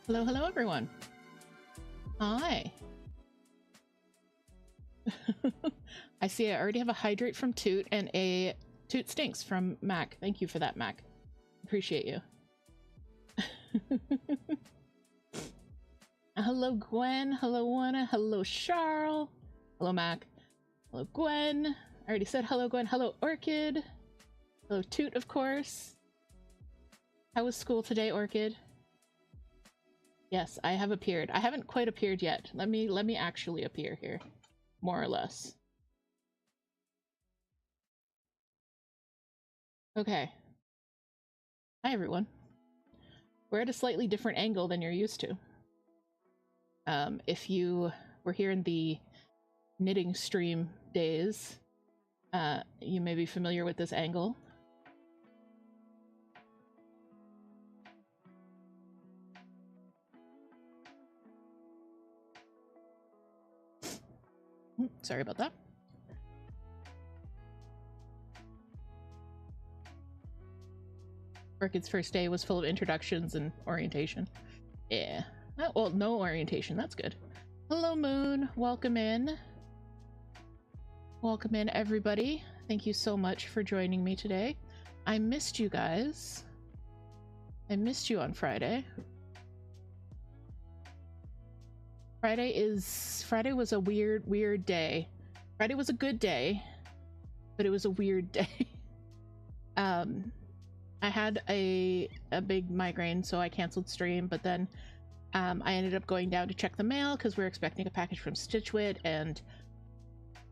Hello, hello everyone. Hi. I see I already have a hydrate from Toot and a Toot Stinks from Mac. Thank you for that, Mac. Appreciate you. Hello, Gwen. Hello, Wanna. Hello, Charles. Hello, Mac. Hello, Gwen. I already said hello, Gwen. Hello, Orchid. Hello, Toot, of course. How was school today, Orchid? Yes, I have appeared. I haven't quite appeared yet. Let me actually appear here, more or less. Okay. Hi, everyone. We're at a slightly different angle than you're used to. If you were here in the knitting stream days, you may be familiar with this angle. Sorry about that. Orchid's first day was full of introductions and orientation. Yeah. Oh, well, no orientation. That's good. Hello, Moon. Welcome in. Welcome in, everybody. Thank you so much for joining me today. I missed you guys. I missed you on Friday. Friday was a weird day. Friday was a good day, but it was a weird day. I had a big migraine, so I canceled stream, but then I ended up going down to check the mail because we were expecting a package from Stitchwit, and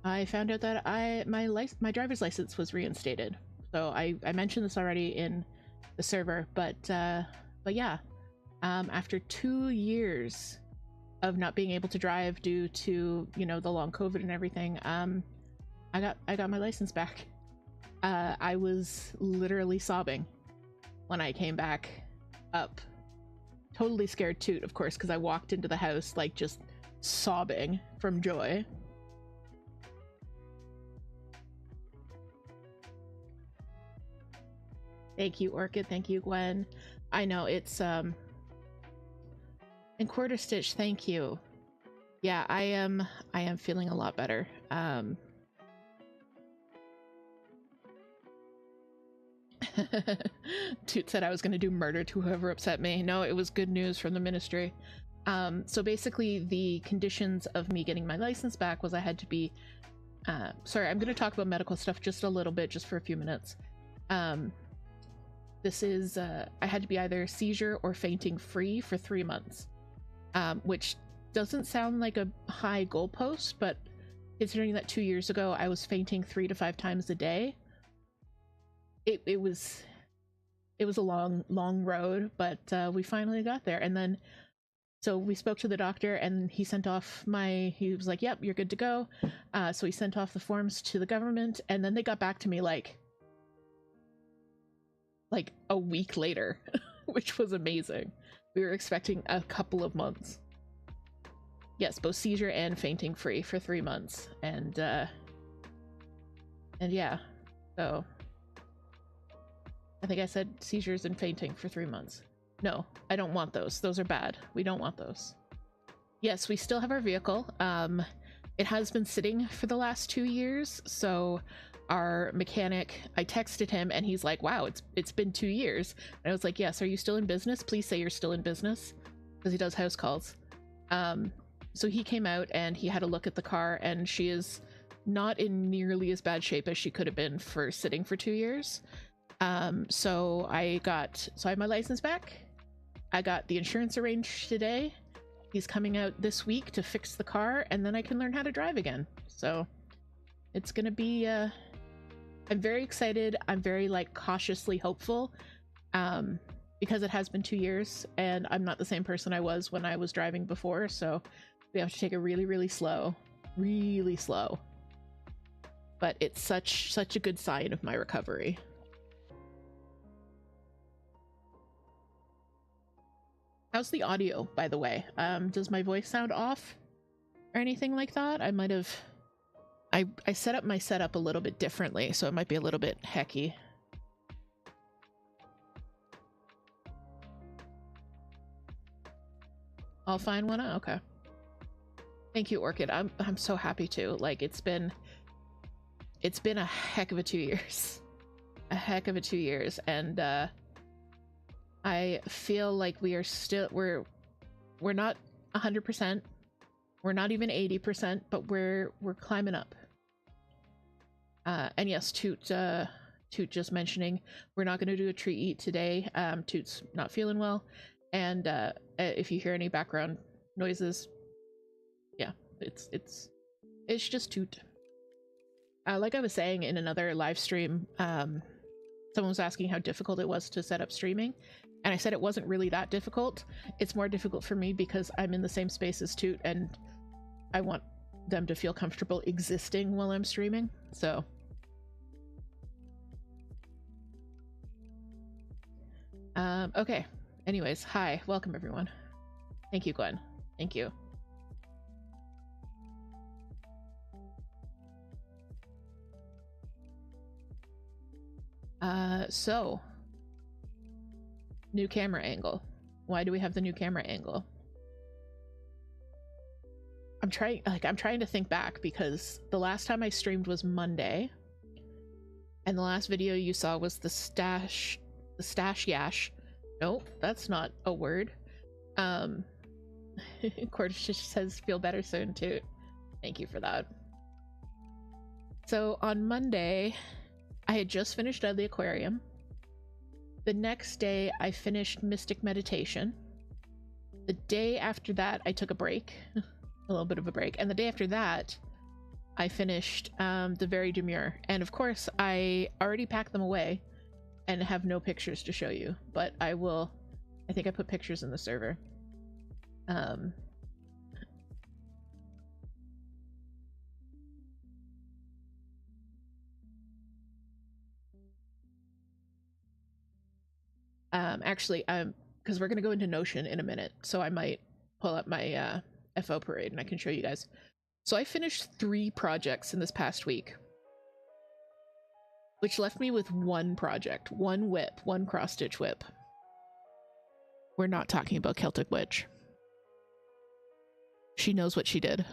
I found out that my driver's license was reinstated. So I mentioned this already in the server, but yeah, after 2 years of not being able to drive due to, you know, the long COVID and everything, I got my license back. I was literally sobbing when I came back up. Totally scared Toot, of course, because I walked into the house like just sobbing from joy. Thank you, Orchid. Thank you, Gwen. I know it's and Quarter Stitch, thank you. Yeah, I am feeling a lot better. Toot said I was going to do murder to whoever upset me. No, it was good news from the ministry. So basically the conditions of me getting my license back was I had to be sorry, I'm going to talk about medical stuff just a little bit, just for a few minutes. This is I had to be either seizure or fainting free for 3 months, which doesn't sound like a high goalpost, but considering that 2 years ago I was fainting 3 to 5 times a day, it was a long road, but we finally got there. And then so we spoke to the doctor, and he sent off he was like, yep, you're good to go. So he sent off the forms to the government, and then they got back to me like a week later, which was amazing. We were expecting a couple of months. Yes, both seizure and fainting free for 3 months. And yeah, so I think I said seizures and fainting for 3 months. No, I don't want those. Those are bad. We don't want those. Yes, we still have our vehicle. It has been sitting for the last 2 years, so our mechanic, I texted him and he's like, wow, it's been 2 years. And I was like, yes, are you still in business? Please say you're still in business, because he does house calls. So he came out and he had a look at the car, and she is not in nearly as bad shape as she could have been for sitting for 2 years. So I have my license back. I got the insurance arranged today. He's coming out this week to fix the car, and then I can learn how to drive again. So it's gonna be I'm very excited. I'm very cautiously hopeful, because it has been 2 years and I'm not the same person I was when I was driving before, so we have to take it really slow. But it's such a good sign of my recovery. How's the audio, by the way? Does my voice sound off or anything like that? I might have... I set up my setup a little bit differently, so it might be a little bit hecky. I'll find one. Okay. Thank you, Orchid. I'm so happy to. Like, it's been a heck of a 2 years. A heck of a 2 years, and I feel like we are still we're not 100%. We're not even 80%, but we're climbing up. And yes, Toot just mentioning we're not going to do a treat eat today. Toot's not feeling well, and if you hear any background noises, yeah, it's just Toot. Like I was saying in another live stream, someone was asking how difficult it was to set up streaming, and I said it wasn't really that difficult. It's more difficult for me because I'm in the same space as Toot, and I want them to feel comfortable existing while I'm streaming. So okay, anyways, hi, welcome everyone. Thank you, Gwen. Thank you. So new camera angle. Why do we have the new camera angle? I'm trying to think back, because the last time I streamed was Monday, and the last video you saw was the stash yash. Nope, that's not a word. Cordish says feel better soon too. Thank you for that. So on Monday, I had just finished Deadly Aquarium. The next day, I finished Mystic Meditation. The day after that, I took a break. A little bit of a break. And the day after that, I finished The Very Demure. And of course, I already packed them away and have no pictures to show you. But I will... I think I put pictures in the server. Actually, because we're going to go into Notion in a minute, so I might pull up my FO parade and I can show you guys. So I finished 3 projects in this past week, which left me with 1 project, 1 whip, 1 cross-stitch whip. We're not talking about Celtic Witch. She knows what she did.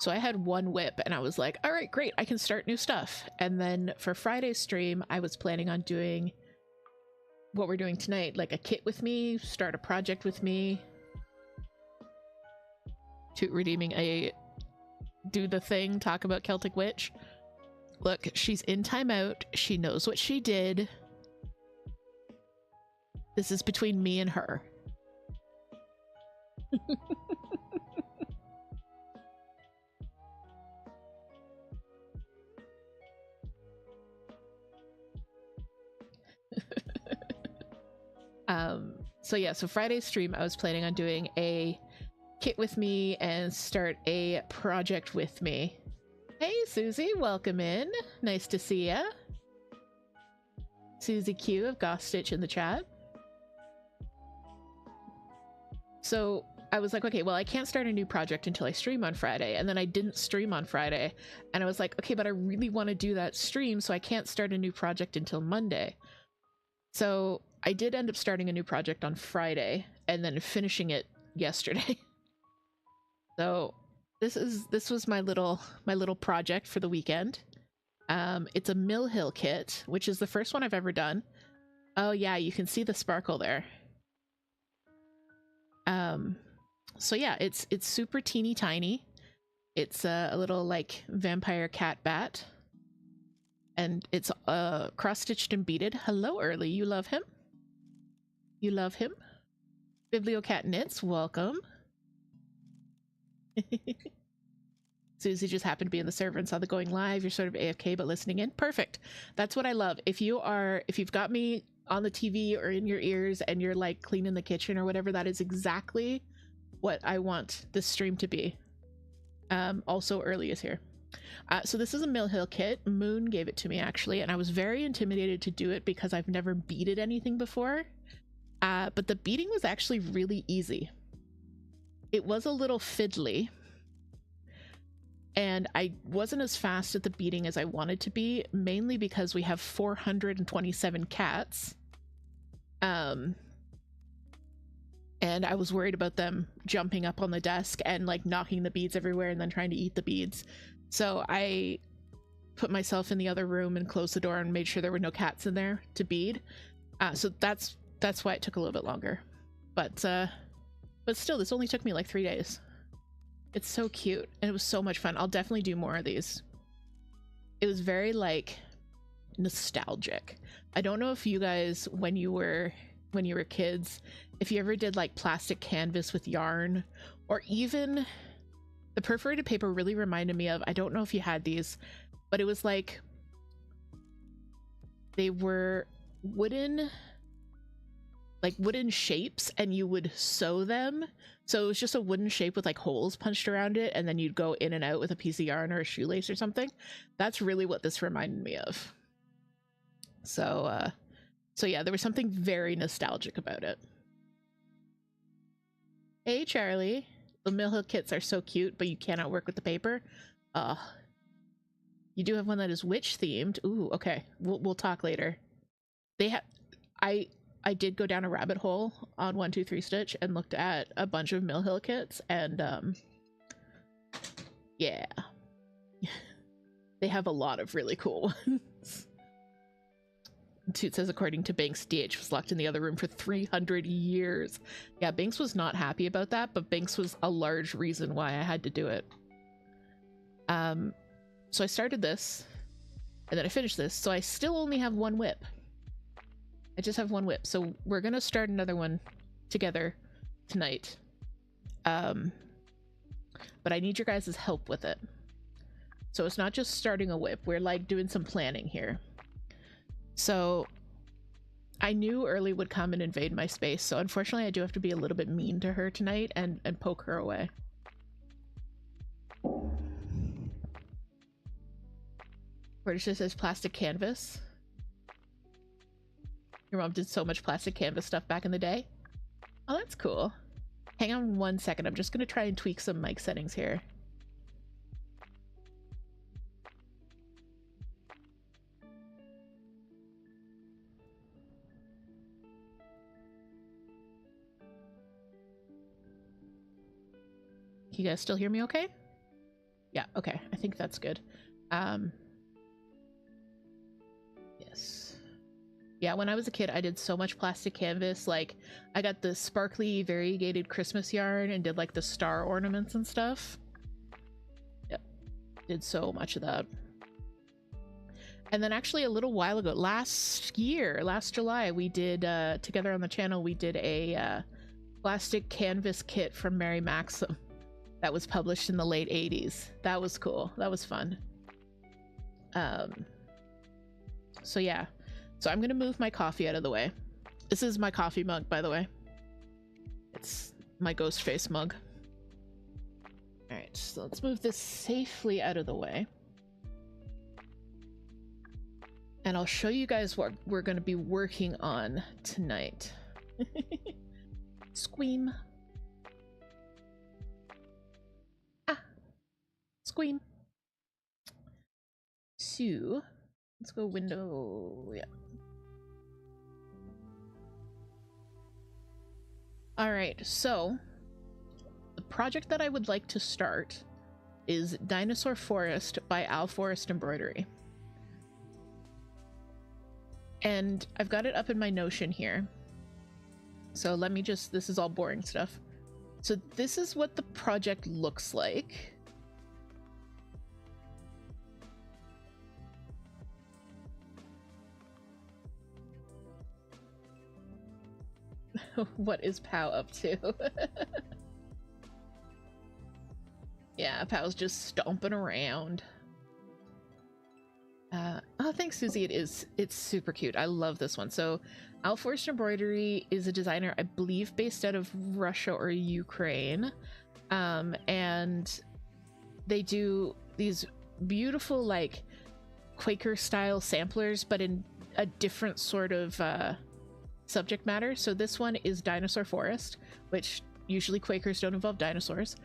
So I had 1 whip and I was like, all right, great, I can start new stuff. And then for Friday's stream, I was planning on doing what we're doing tonight, like a kit with me, start a project with me. Toot redeeming a do the thing, talk about Celtic Witch. Look, she's in timeout. She knows what she did. This is between me and her. So yeah, so Friday's stream, I was planning on doing a kit with me and start a project with me. Hey Susie, welcome in. Nice to see ya. Susie Q of Goth Stitch in the chat. So I was like, okay, well, I can't start a new project until I stream on Friday. And then I didn't stream on Friday. And I was like, okay, but I really want to do that stream, so I can't start a new project until Monday. So I did end up starting a new project on Friday and then finishing it yesterday. So this was my little project for the weekend. It's a Mill Hill kit, which is the first one I've ever done. Oh yeah, you can see the sparkle there. So yeah, it's super teeny tiny. It's a little like vampire cat bat. And it's cross-stitched and beaded. Hello, Early. You love him? You love him? Bibliocat Knits, welcome. Susie just happened to be in the server and saw the going live. You're sort of AFK but listening in. Perfect. That's what I love. If you've got me on the TV or in your ears and you're like cleaning the kitchen or whatever, that is exactly what I want this stream to be. Also, Early is here. So this is a Mill Hill kit. Moon gave it to me actually, and I was very intimidated to do it because I've never beaded anything before. But the beading was actually really easy. It was a little fiddly, and I wasn't as fast at the beading as I wanted to be, mainly because we have 427 cats. And I was worried about them jumping up on the desk and like knocking the beads everywhere and then trying to eat the beads. So I put myself in the other room and closed the door and made sure there were no cats in there to bead. So that's why it took a little bit longer. But still, this only took me like 3 days. It's so cute and it was so much fun. I'll definitely do more of these. It was very like nostalgic. I don't know if you guys, when you were kids, if you ever did like plastic canvas with yarn, or even the perforated paper really reminded me of, I don't know if you had these, but it was like they were wooden shapes and you would sew them. So it was just a wooden shape with like holes punched around it, and then you'd go in and out with a piece of yarn or a shoelace or something. That's really what this reminded me of. So yeah, there was something very nostalgic about it. Hey Charlie, the Mill Hill kits are so cute, but you cannot work with the paper. You do have one that is witch themed. Ooh, okay, we'll talk later. They have, I did go down a rabbit hole on 123 Stitch and looked at a bunch of Mill Hill kits, and yeah, they have a lot of really cool ones. Toot says, according to Binks, DH was locked in the other room for 300 years. Yeah, Binks was not happy about that, but Binks was a large reason why I had to do it. So I started this, and then I finished this, so I still only have one whip. I just have one whip, so we're gonna start another one together tonight. But I need your guys' help with it. So it's not just starting a whip, we're like doing some planning here. So I knew Early would come and invade my space, so unfortunately I do have to be a little bit mean to her tonight and poke her away. Where just says plastic canvas. Your mom did so much plastic canvas stuff back in the day. Oh, that's cool. Hang on 1 second. I'm just going to try and tweak some mic settings here. Can you guys still hear me okay? Yeah, okay. I think that's good. Yes. Yeah, when I was a kid, I did so much plastic canvas. Like, I got the sparkly variegated Christmas yarn and did like the star ornaments and stuff. Yep. Did so much of that. And then actually a little while ago, last July, we did, together on the channel, we did a plastic canvas kit from Mary Maxim that was published in the late 80s. That was cool. That was fun. So yeah. So I'm gonna move my coffee out of the way. This is my coffee mug, by the way. It's my ghost face mug. All right, so let's move this safely out of the way. And I'll show you guys what we're gonna be working on tonight. Squeam. Ah, squeam. So, let's go window, yeah. All right, so the project that I would like to start is Dinosaur Forest by Al Forest Embroidery. And I've got it up in my Notion here. So let me just, this is all boring stuff. So this is what the project looks like. What is Pow up to? Yeah, Pow's just stomping around. Oh, thanks, Susie. It's super cute. I love this one. So Al Forest Embroidery is a designer, I believe, based out of Russia or Ukraine. And they do these beautiful, like, Quaker style samplers, but in a different sort of subject matter. So this one is Dinosaur Forest, which usually Quakers don't involve dinosaurs.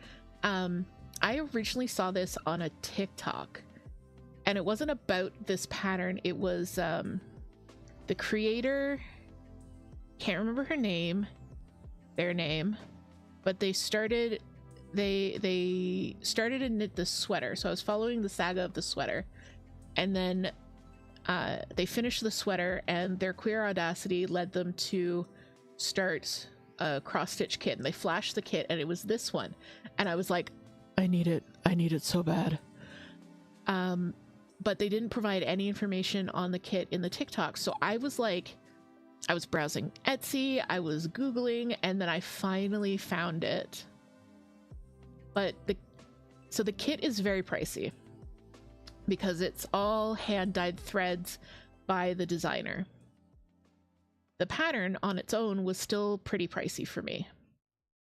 I originally saw this on a TikTok, and it wasn't about this pattern. It was the creator can't remember her name, their name, but they started to knit the sweater. So I was following the saga of the sweater, and then they finished the sweater, and their queer audacity led them to start a cross-stitch kit, and they flashed the kit, and it was this one, and I was like, I need it so bad. But they didn't provide any information on the kit in the TikTok, so I was like, I was browsing Etsy, I was Googling, and then I finally found it. But the kit is very pricey because it's all hand-dyed threads by the designer. The pattern on its own was still pretty pricey for me,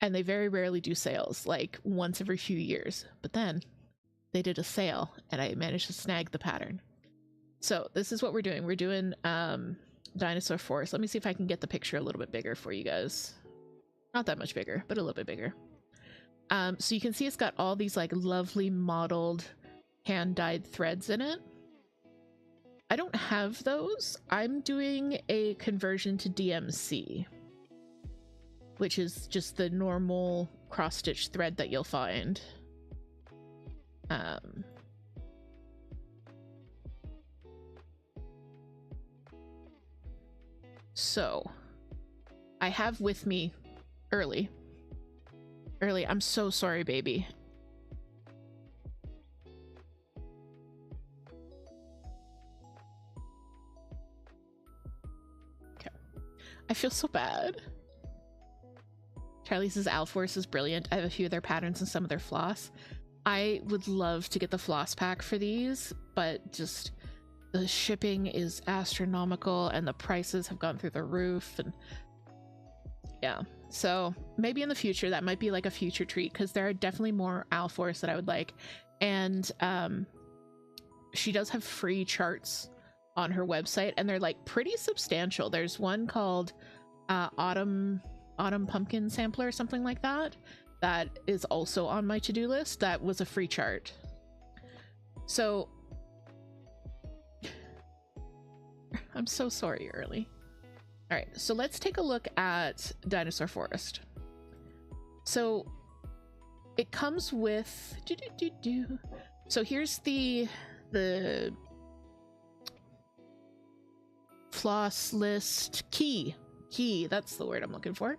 and they very rarely do sales, like once every few years. But then they did a sale and I managed to snag the pattern. So this is what we're doing. We're doing Dinosaur Forest. Let me see if I can get the picture a little bit bigger for you guys. Not that much bigger, but a little bit bigger. So you can see it's got all these like lovely modeled hand-dyed threads in it. I don't have those. I'm doing a conversion to DMC, which is just the normal cross-stitch thread that you'll find. So I have with me Early, I'm so sorry, baby. Okay. I feel so bad. Charlie says Alforce is brilliant. I have a few of their patterns and some of their floss. I would love to get the floss pack for these, but just the shipping is astronomical and the prices have gone through the roof, and yeah. So maybe in the future that might be like a future treat, because there are definitely more Alforce that I would like. And she does have free charts on her website, and they're like pretty substantial. There's one called Autumn Pumpkin Sampler or something like that. That is also on my to-do list. That was a free chart. So I'm so sorry, Early. All right, so let's take a look at Dinosaur Forest. So it comes with so here's the floss list key, that's the word I'm looking for.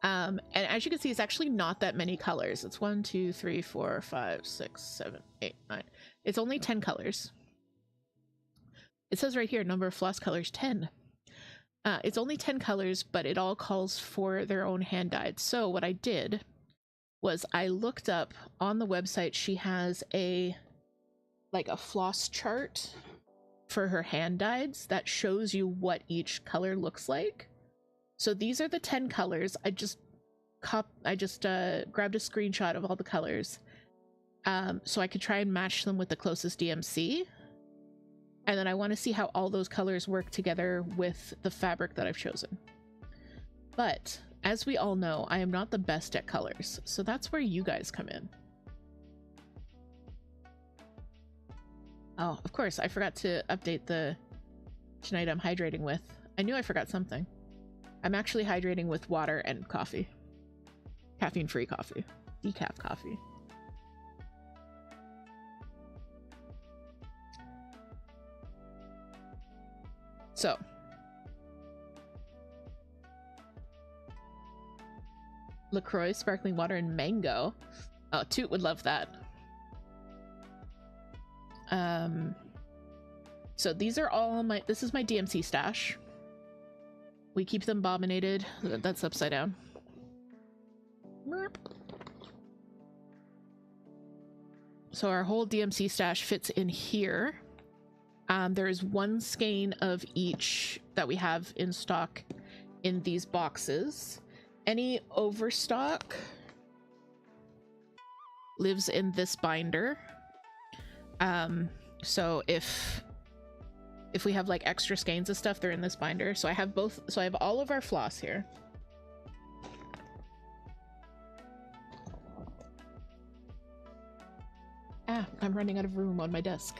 And as you can see, it's actually not that many colors. It's 1 2 3 4 5 6 7 8 9. It's only 10 colors. It says right here, number of floss colors 10. It's only 10 colors, but it all calls for their own hand dyed. So what I did was I looked up on the website. She has a floss chart for her hand dyeds that shows you what each color looks like. So these are the 10 colors. I just grabbed a screenshot of all the colors, so I could try and match them with the closest DMC. And then I want to see how all those colors work together with the fabric that I've chosen. But as we all know, I am not the best at colors, so that's where you guys come in. Oh, of course, I forgot to update the tonight I'm hydrating with. I knew I forgot something. I'm actually hydrating with water and coffee. Caffeine-free coffee. Decaf coffee. So, LaCroix, sparkling water, and mango. Oh, Toot would love that. So these are all this is my DMC stash. We keep them bominated. That's upside down. So our whole DMC stash fits in here. There is one skein of each that we have in stock in these boxes. Any overstock lives in this binder. So if we have like extra skeins of stuff, they're in this binder. So I have both. So I have all of our floss here. Ah, I'm running out of room on my desk.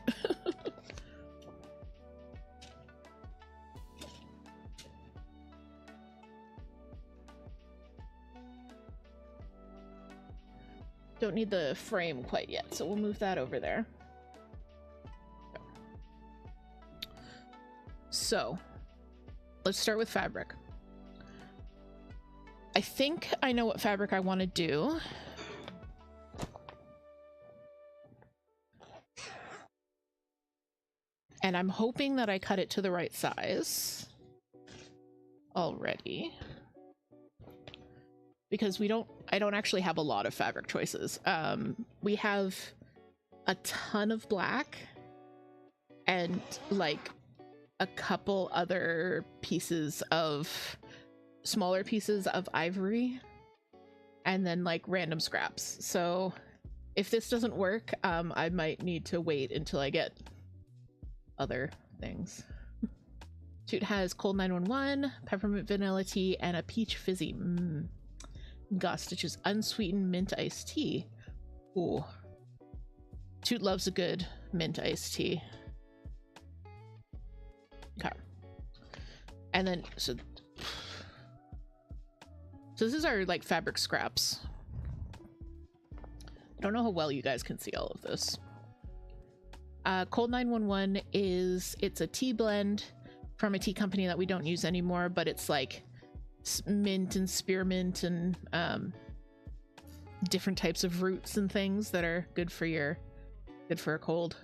don't need the frame quite yet, so we'll move that over there. So let's start with fabric. I think I know what fabric I want to do. And I'm hoping that I cut it to the right size already. Because I don't actually have a lot of fabric choices. We have a ton of black and like a couple other smaller pieces of ivory, and then like random scraps. So if this doesn't work, I might need to wait until I get other things. Toot has cold 911, peppermint vanilla tea, and a peach fizzy. Gust, which is unsweetened mint iced tea. Ooh. Toot loves a good mint iced tea. Okay. And then so this is our like fabric scraps. I don't know how well you guys can see all of this. Cold 911 it's a tea blend from a tea company that we don't use anymore, but it's like mint and spearmint and different types of roots and things that are good for a cold.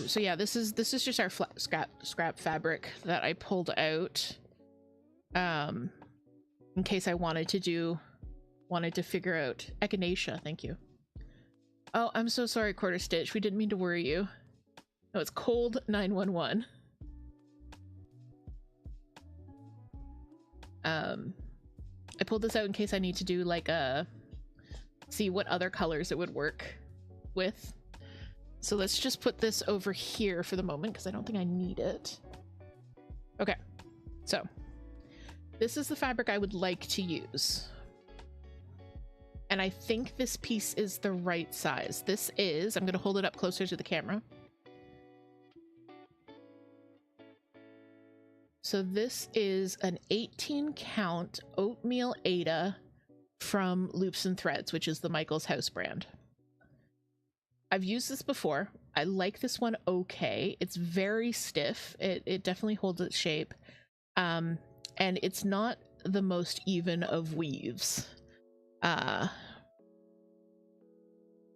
So yeah, this is just our scrap fabric that I pulled out in case I wanted to figure out echinacea. Thank you. Oh, I'm so sorry, Quarter Stitch. We didn't mean to worry you. No, it's cold 911. I pulled this out in case I need to do like see what other colors it would work with. So let's just put this over here for the moment because I don't think I need it. Okay, so this is the fabric I would like to use. And I think this piece is the right size. I'm going to hold it up closer to the camera. So this is an 18 count oatmeal Ada from Loops and Threads, which is the Michael's House brand. I've used this before. I like this one okay. It's very stiff. It definitely holds its shape. And it's not the most even of weaves.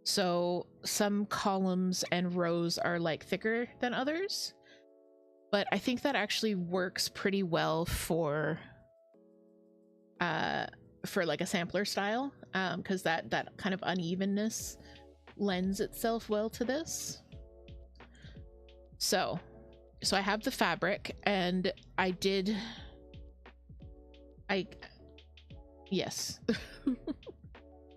So some columns and rows are like thicker than others. But I think that actually works pretty well for like a sampler style, because that kind of unevenness lends itself well to this. So I have the fabric, and yes.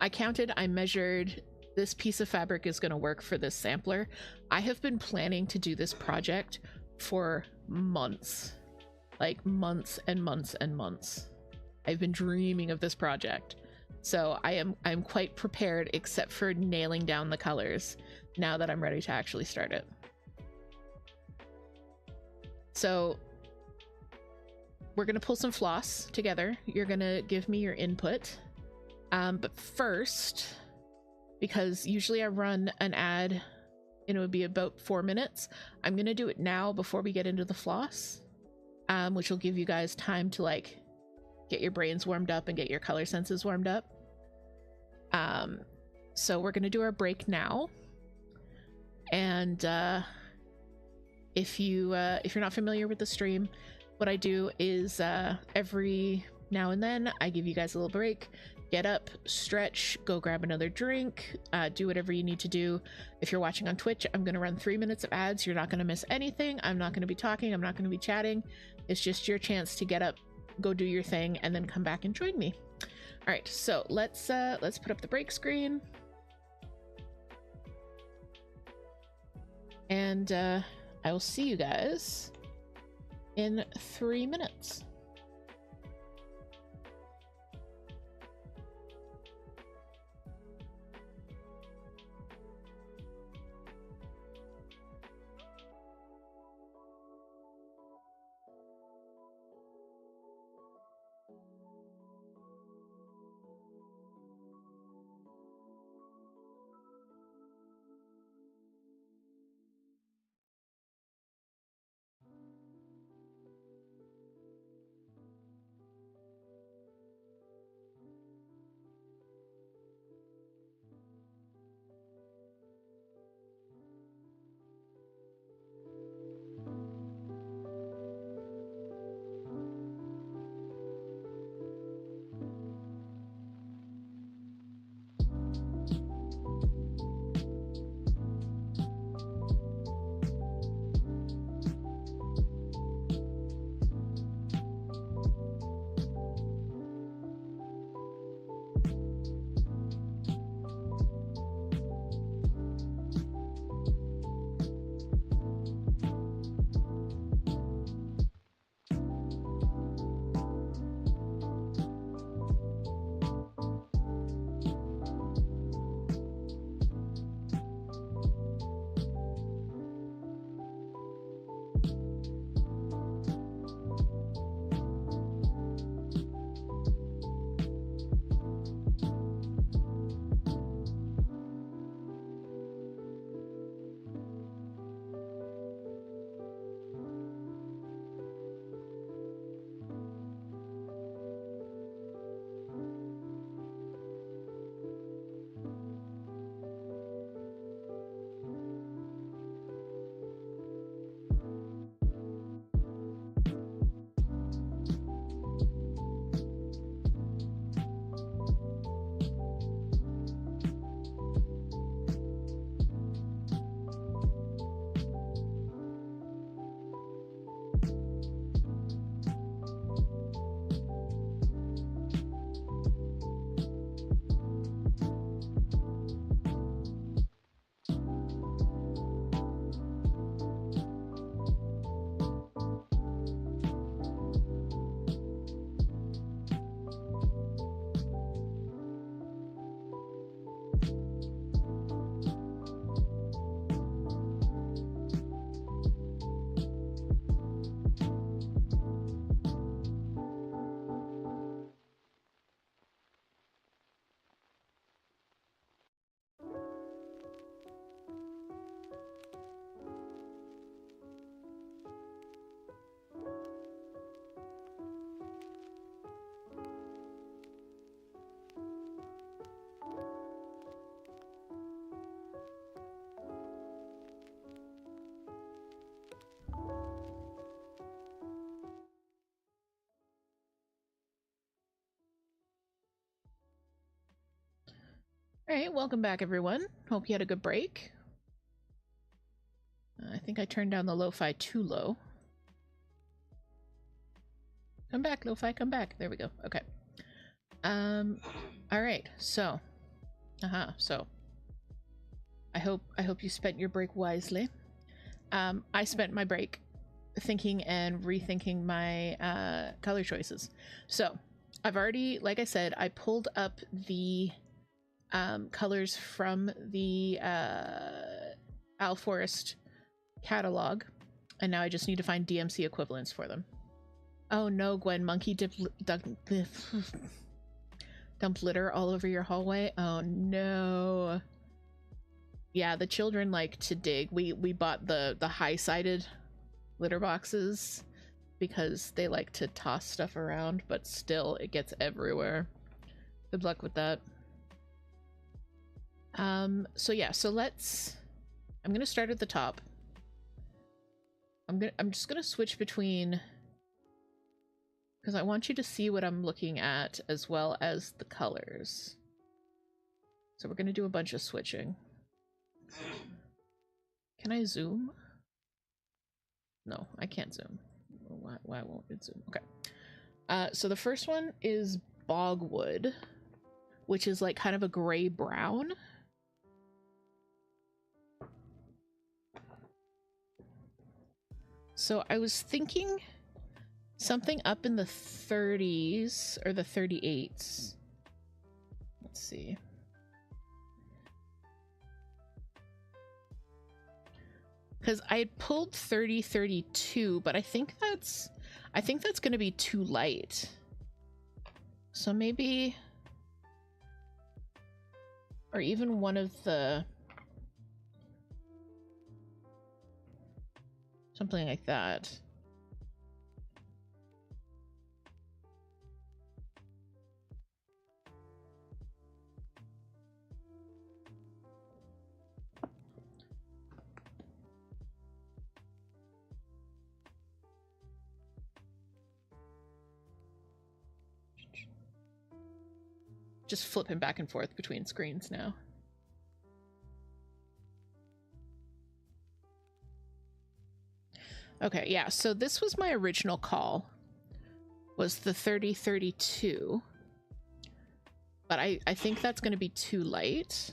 I measured. This piece of fabric is going to work for this sampler. I have been planning to do this project for months, like months and months and months. I've been dreaming of this project, so I'm quite prepared, except for nailing down the colors now that I'm ready to actually start it. So we're gonna pull some floss together. You're gonna give me your input, but first, because usually I run an ad and it would be about 4 minutes, I'm gonna do it now before we get into the floss, which will give you guys time to like get your brains warmed up and get your color senses warmed up. So we're gonna do our break now, and if you're not familiar with the stream, what I do is every now and then I give you guys a little break. Get up, stretch, go grab another drink, do whatever you need to do. If you're watching on Twitch, I'm going to run 3 minutes of ads. You're not going to miss anything. I'm not going to be talking. I'm not going to be chatting. It's just your chance to get up, go do your thing, and then come back and join me. All right, so let's put up the break screen. And I will see you guys in 3 minutes. All right, welcome back, everyone. Hope you had a good break. I think I turned down the lo-fi too low. Come back, lo-fi, come back. There we go. Okay. All right. So, so I hope you spent your break wisely. I spent my break thinking and rethinking my color choices. So I've already, like I said, I pulled up the colors from the Owl Forest catalog, and now I just need to find DMC equivalents for them. Oh no, Gwen, monkey dump litter all over your hallway. Oh no. Yeah, the children like to dig. We bought the high-sided litter boxes because they like to toss stuff around, but still it gets everywhere. Good luck with that. So yeah, so I'm gonna start at the top. I'm just gonna switch between, because I want you to see what I'm looking at as well as the colors. So we're gonna do a bunch of switching. Can I zoom? No, I can't zoom. Why won't it zoom? Okay. So the first one is Bogwood, which is like kind of a gray brown. So I was thinking something up in the 30s or the 38s. Let's see. Because I had pulled 3032, but I think that's going to be too light. So maybe, or even one of the, something like that. Just flipping back and forth between screens now. Okay, yeah, so this was my original call, was the 3032. But I think that's going to be too light.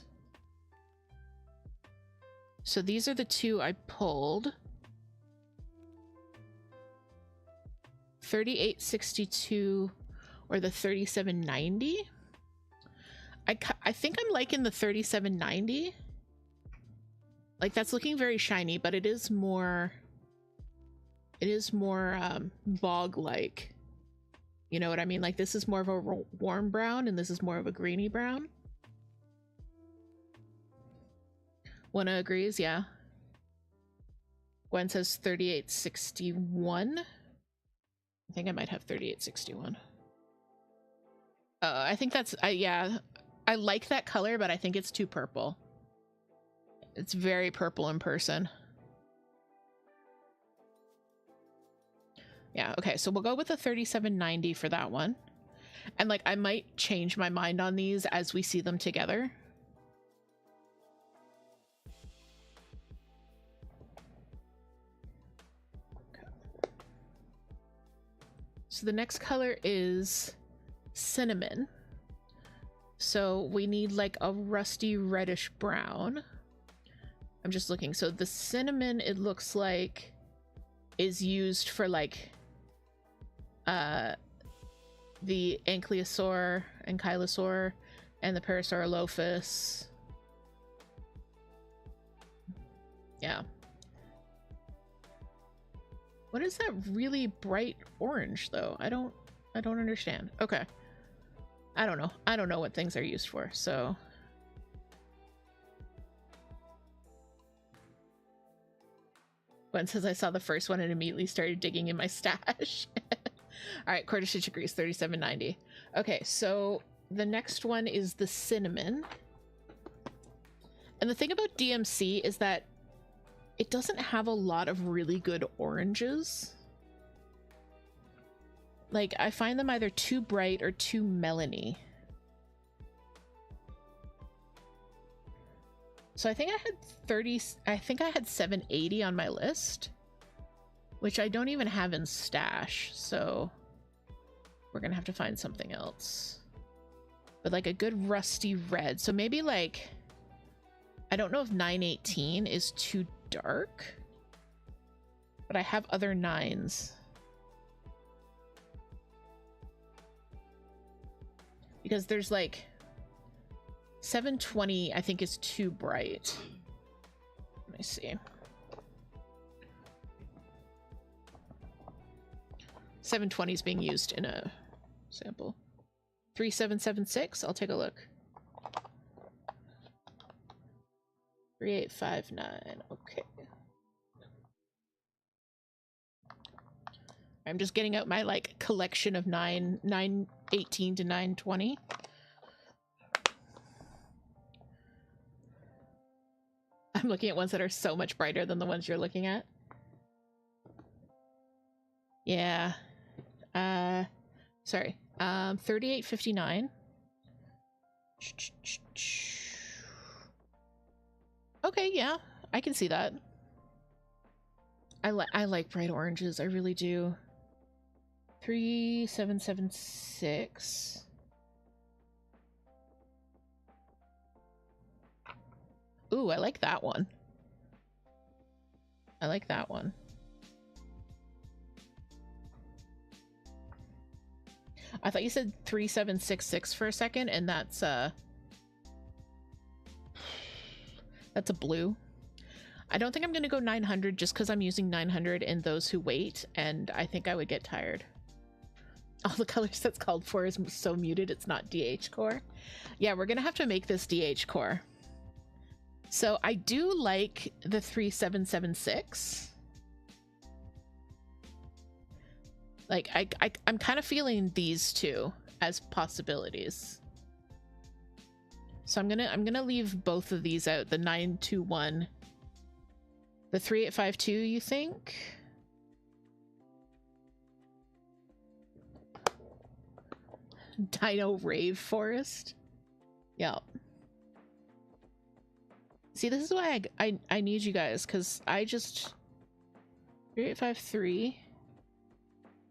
So these are the two I pulled. 3862 or the 3790. I think I'm liking the 3790. Like, that's looking very shiny, but it is more bog-like. You know what I mean? Like, this is more of a warm brown and this is more of a greeny brown. Wanna agrees, yeah. Gwen says 3861. I think I might have 3861. I think that's, yeah, I like that color, but I think it's too purple. It's very purple in person. Yeah, okay, so we'll go with the 3790 for that one. And like, I might change my mind on these as we see them together. Okay. So the next color is Cinnamon. So we need like a rusty reddish brown. I'm just looking. So the cinnamon, it looks like, is used for like the Ankylosaur and Ankylosaur and the Parasaurolophus. Yeah. What is that really bright orange though? I don't understand. Okay. I don't know. I don't know what things are used for, so. Gwen says I saw the first one and immediately started digging in my stash. All right, Quarter Stitch agrees, 3790. Okay, so the next one is the Cinnamon. And the thing about DMC is that it doesn't have a lot of really good oranges. Like, I find them either too bright or too melony. So I think I had 30, I think I had 780 on my list, which I don't even have in stash, so we're gonna have to find something else. But like a good rusty red, so maybe like, I don't know if 918 is too dark, but I have other 9s. Because there's like 720 I think is too bright. Let me see. 720 is being used in a sample. 3776, I'll take a look. 3859, okay. I'm just getting out my like collection of 918 to 920. I'm looking at ones that are so much brighter than the ones you're looking at. Yeah. Sorry. 3859. Okay, yeah. I can see that. I like bright oranges, I really do. 3776. Ooh, I like that one. I like that one. I thought you said 3766 for a second, and that's a blue. I don't think I'm gonna go 900 just because I'm using 900 in those who wait, and I think I would get tired. All the colors that's called for is so muted it's not DH core. Yeah, we're gonna have to make this DH core. So I do like the 3776. Like I'm kind of feeling these two as possibilities. So I'm gonna leave both of these out. The 921, the 3852. You think? Dino Rave Forest. Yeah. See, this is why I need you guys, because I just 3853.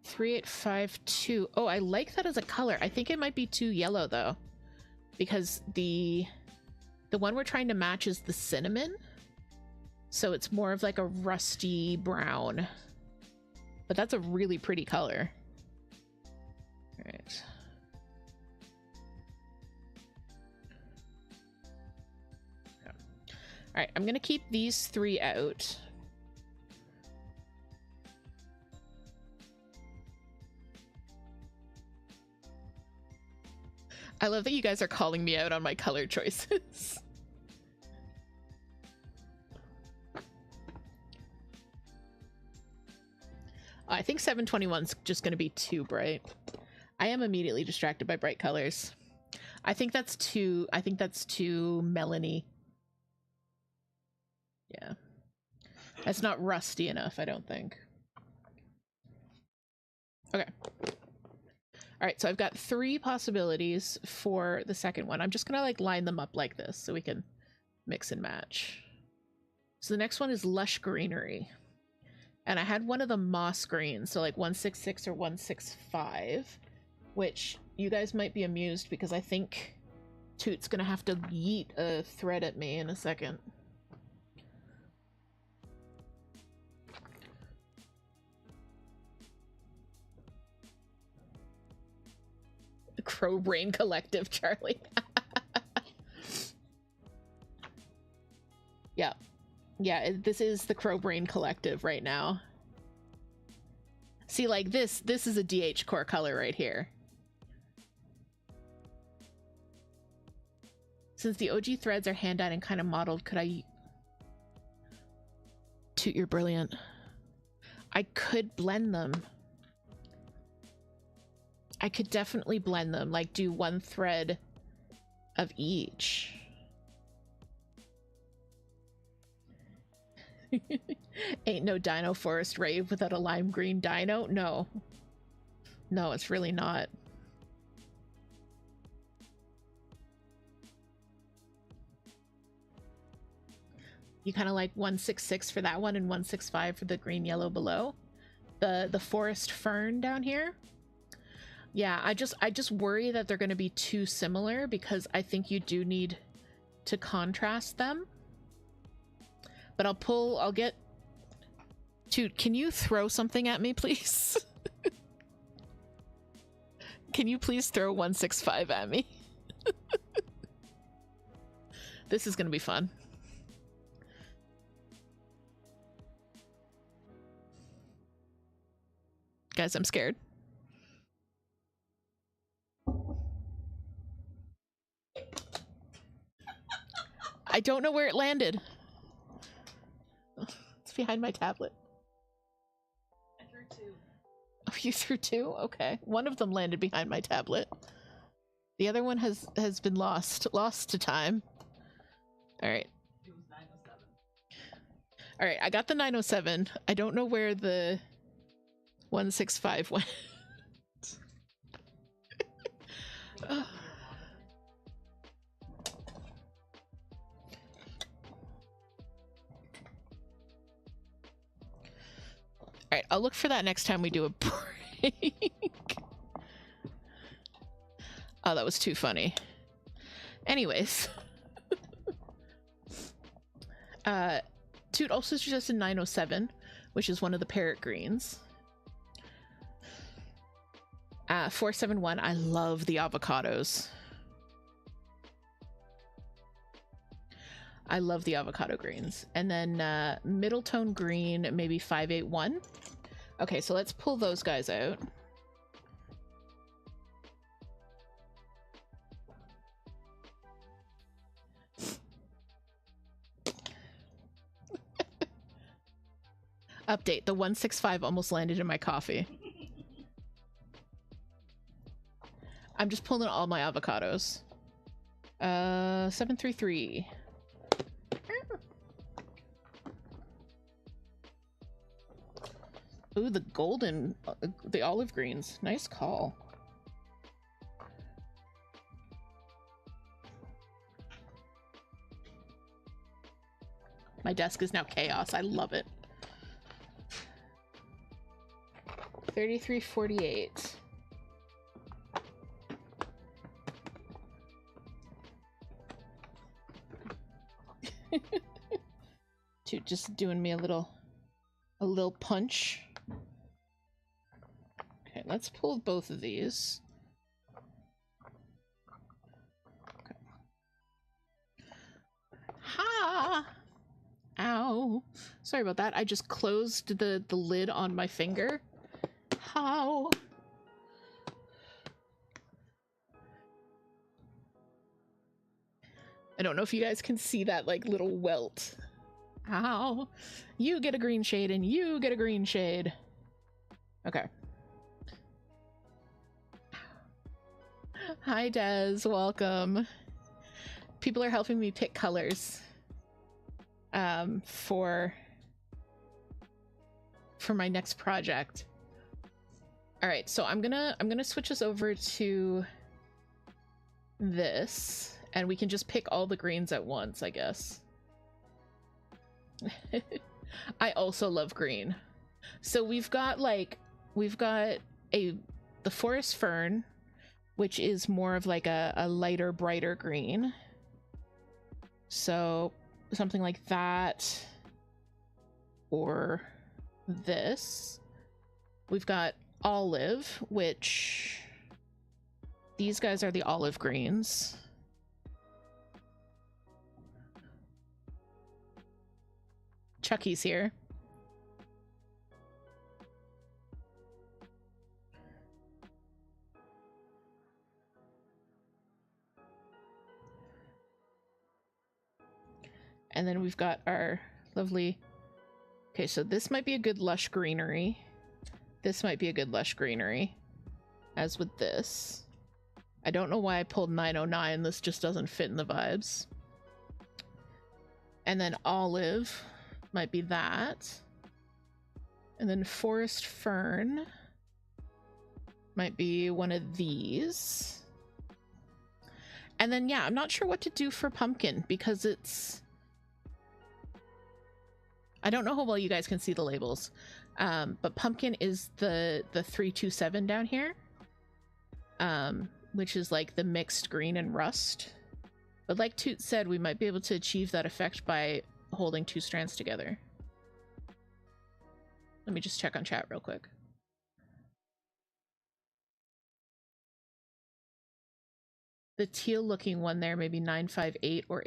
3852. Oh, I like that as a color. I think it might be too yellow though, because the one we're trying to match is the cinnamon, so it's more of like a rusty brown, but that's a really pretty color. All right. All right, I'm gonna keep these three out. I love that you guys are calling me out on my color choices. I think 721's just going to be too bright. I am immediately distracted by bright colors. I think that's too melony. Yeah. That's not rusty enough, I don't think. Okay. All right, so I've got 3 possibilities for the second one. I'm just gonna like line them up like this so we can mix and match. So the next one is Lush Greenery. And I had one of the moss greens, so like 166 or 165, which you guys might be amused because I think Toot's gonna have to yeet a thread at me in a second. Crow Brain Collective, Charlie. Yeah. Yeah, this is the Crow Brain Collective right now. See, like this is a DH core color right here. Since the OG threads are hand-dyed and kind of modeled, could I... Toot, you're brilliant. I could blend them. I could definitely blend them, like do 1 thread of each. Ain't no Dino Forest Rave without a lime green dino. No. No, it's really not. You kind of like 166 for that one and 165 for the green yellow below. The forest fern down here. Yeah, I just worry that they're going to be too similar because I think you do need to contrast them. But I'll get Toot, can you throw something at me, please? Can you please throw 165 at me? This is going to be fun. Guys, I'm scared. I don't know where it landed. It's behind my tablet. I threw 2. Oh, you threw 2? Okay. One of them landed behind my tablet. The other one has been lost to time. All right. It was 907. All right, I got the 907. I don't know where the 165 went. All right, I'll look for that next time we do a break. Oh, that was too funny. Anyways. Toot also suggested 907, which is one of the parrot greens. 471, I love the avocados. I love the avocado greens. And then middle tone green, maybe 581. Okay, so let's pull those guys out. Update, the 165 almost landed in my coffee. I'm just pulling all my avocados. 733. Ooh, the golden, the olive greens. Nice call. My desk is now chaos. I love it. 3348. Toot just doing me a little punch. Okay, let's pull both of these. Okay. Ha! Ow. Sorry about that. I just closed the lid on my finger. How? I don't know if you guys can see that like little welt. Ow. You get a green shade and you get a green shade. Okay. Hi Des, welcome. People are helping me pick colors for my next project. All right, so I'm gonna switch us over to this, and we can just pick all the greens at once, I guess. I also love green. So we've got the forest fern, which is more of like a lighter, brighter green. So something like that, or this. We've got olive, which these guys are the olive greens. Chucky's here. And then we've got our lovely... Okay, so this might be a good lush greenery. This might be a good lush greenery. As with this. I don't know why I pulled 909. This just doesn't fit in the vibes. And then olive might be that. And then forest fern might be one of these. And then, yeah, I'm not sure what to do for pumpkin because it's I don't know how well you guys can see the labels, but pumpkin is the 327 down here, which is like the mixed green and rust. But like Toot said, we might be able to achieve that effect by holding 2 strands together. Let me just check on chat real quick. The teal looking one there, maybe 958 or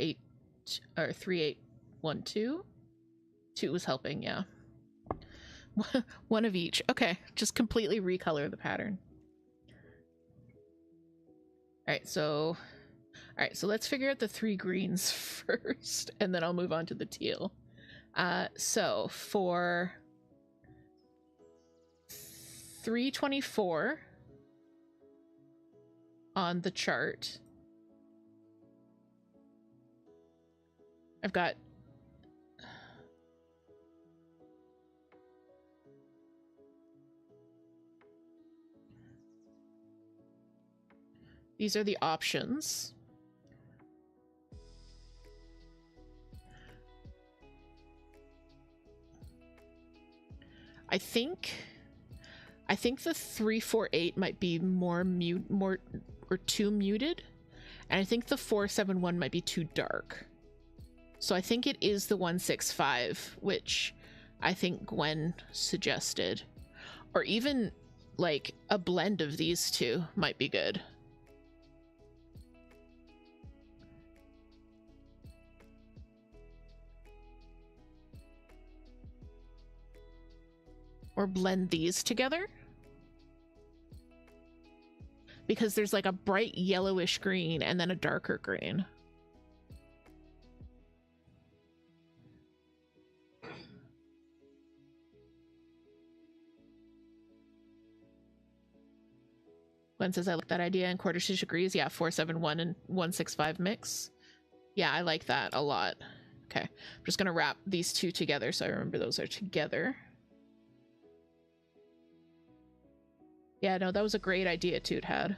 3812. Toot was helping, yeah. One of each. Okay, just completely recolor the pattern. Alright, so let's figure out the 3 greens first, and then I'll move on to the teal. So for 324 on the chart, I've got these are the options. I think the 348 might be more or too muted, and I think the 471 might be too dark. So I think it is the 165, which I think Gwen suggested, or even like a blend of these two might be good. Or blend these together, because there's like a bright yellowish green and then a darker green. Gwen says, I like that idea, and Quarter Stitch agrees. Yeah, 471 and 165 mix. Yeah, I like that a lot. Okay, I'm just gonna wrap these two together so I remember those are together. Yeah, no, that was a great idea Toot had.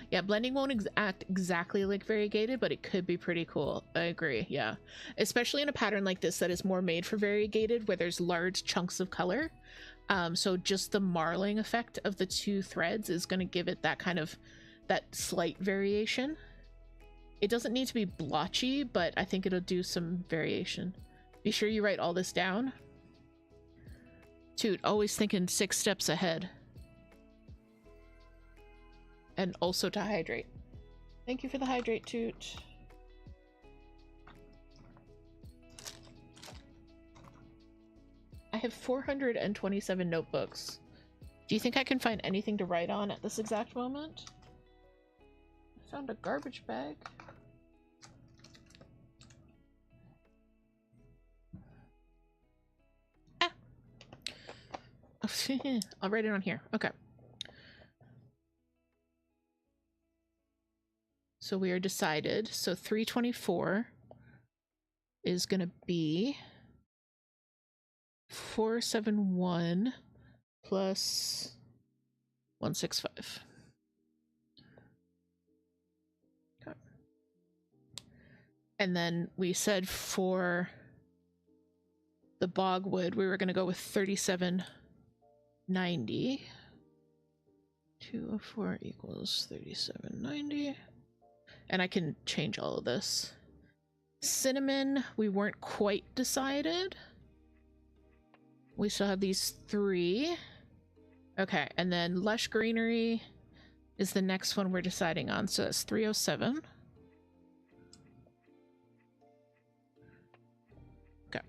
Yeah, blending won't act exactly like variegated, but it could be pretty cool. I agree, yeah. Especially in a pattern like this that is more made for variegated, where there's large chunks of color. So just the marling effect of the 2 threads is going to give it that kind of, that slight variation. It doesn't need to be blotchy, but I think it'll do some variation. Be sure you write all this down. Toot, always thinking 6 steps ahead. And also to hydrate. Thank you for the hydrate, Toot. I have 427 notebooks. Do you think I can find anything to write on at this exact moment? I found a garbage bag. Ah! I'll write it on here. Okay. So we are decided. So 324 is going to be 471 plus 165. Okay. And then we said for the bogwood, we were going to go with 3790. 204 equals 3790. And I can change all of this. Cinnamon, we weren't quite decided. We still have these 3. Okay, and then lush greenery is the next one we're deciding on. So that's 307. Okay.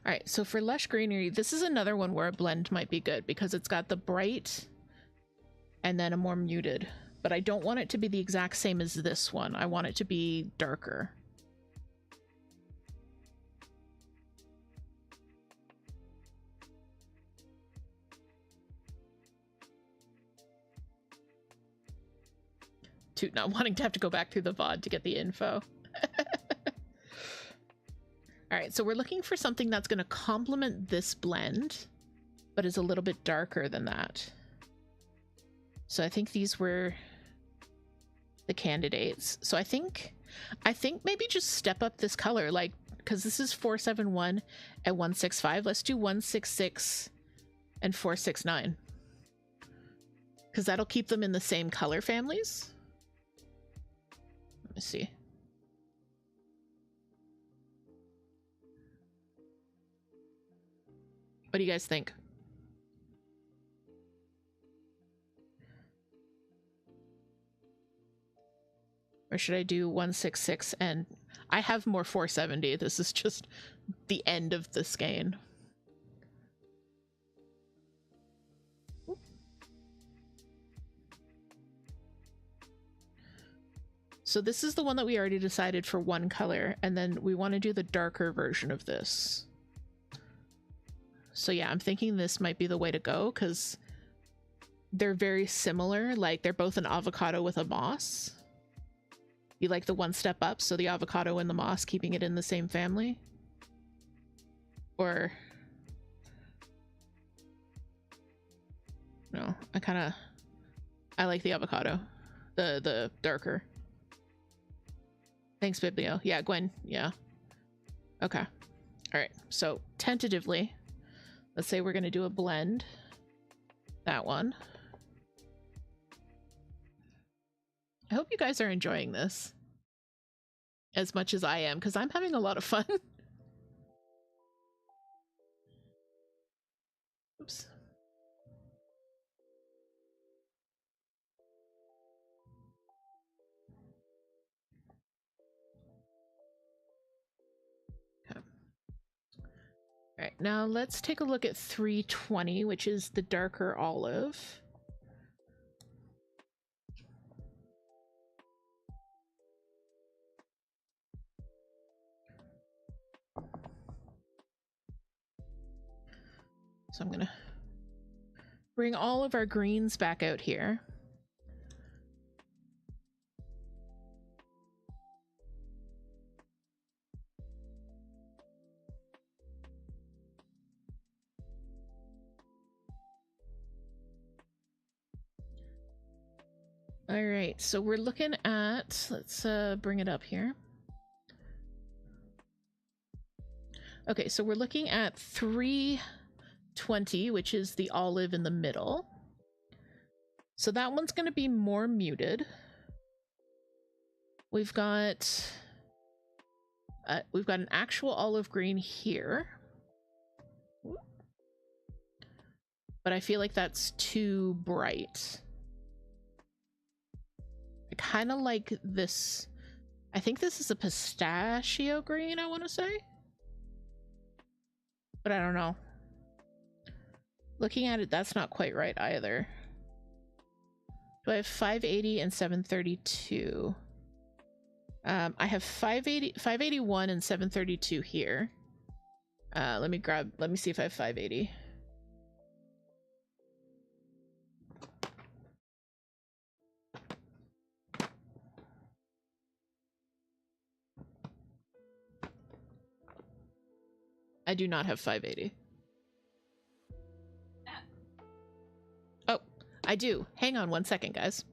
All right, so for lush greenery, this is another one where a blend might be good because it's got the bright and then a more muted. But I don't want it to be the exact same as this one. I want it to be darker. Toot not wanting to have to go back through the VOD to get the info. All right, so we're looking for something that's going to complement this blend, but is a little bit darker than that. So I think these were the candidates. So I think maybe just step up this color, like because this is 471 and 165. Let's do 166 and 469. Because that'll keep them in the same color families. Let me see. What do you guys think? Or should I do 166 and I have more 470. This is just the end of the skein. So this is the one that we already decided for one color, and then we want to do the darker version of this. So yeah, I'm thinking this might be the way to go because they're very similar. Like they're both an avocado with a moss. You like the one step up, so the avocado and the moss, keeping it in the same family? Or... no, I like the avocado. The darker. Thanks, Biblio. Yeah, Gwen. Yeah. Okay. All right. So tentatively, let's say we're going to do a blend. That one. I hope you guys are enjoying this as much as I am, because I'm having a lot of fun. Oops. All right, now let's take a look at 320, which is the darker olive. So I'm gonna bring all of our greens back out here. All right, so we're looking at, let's bring it up here. Okay, so we're looking at 320, which is the olive in the middle. So that one's going to be more muted. We've got an actual olive green here. But I feel like that's too bright. I kind of like this. I think this is a pistachio green, I want to say. But I don't know. Looking at it, that's not quite right either. Do I have 580 and 732? I have 581 and 732 here. Let me see if I have 580. I do not have 580. Oh, I do. Hang on one second, guys.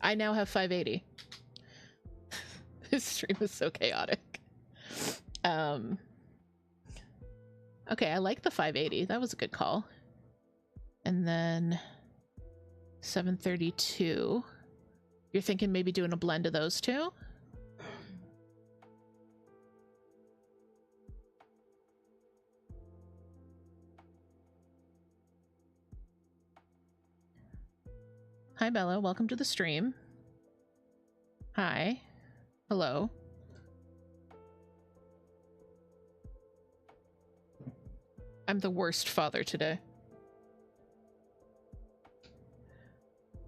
I now have 580. This stream is so chaotic. Okay, I like the 580. That was a good call. And then 732. You're thinking maybe doing a blend of those two? Hi, Bella. Welcome to the stream. Hi. Hello. I'm the worst father today.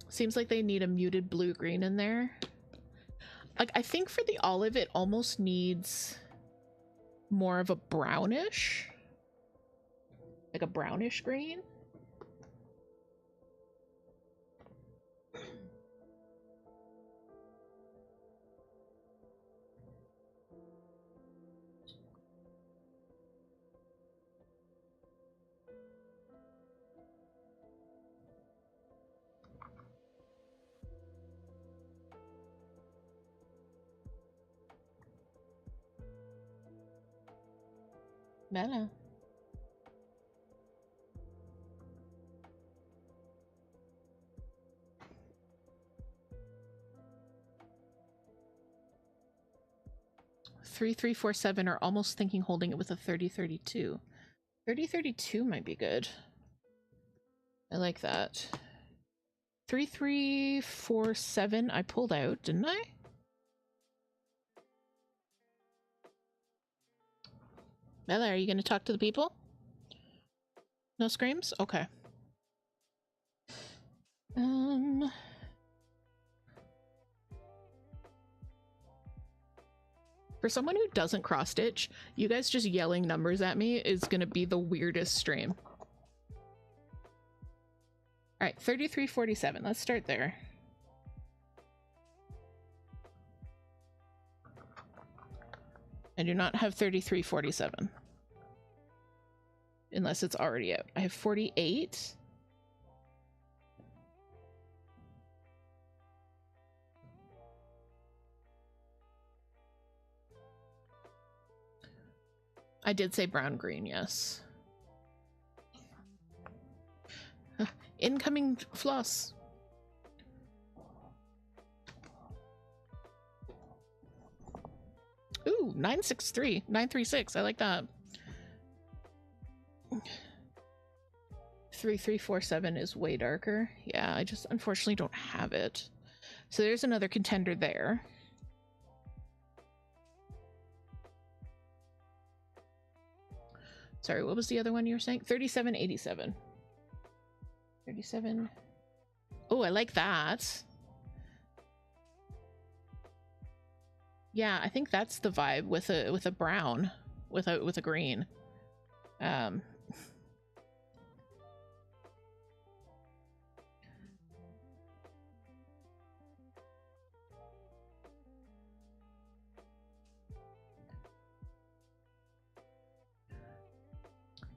Seems like they need a muted blue-green in there. Like, I think for the olive, it almost needs more of a brownish. Like a brownish green. Bella. Three, 3, 4, 7 are almost thinking holding it with a 30-32. 30-32 might be good. I like that. 3, 3, 4, 7 I pulled out, didn't I? Bella, are you going to talk to the people? No screams? Okay. For someone who doesn't cross stitch, you guys just yelling numbers at me is going to be the weirdest stream. All right, 33.47. Let's start there. I do not have 33.47. Unless it's already out. I have 48. I did say brown green, yes. Incoming floss. Ooh, 963, 936. I like that. 3347 is way darker. Yeah, I just unfortunately don't have it. So there's another contender there. Sorry, what was the other one you were saying? 3787. 37. Oh, I like that. Yeah, I think that's the vibe with a brown, with a green.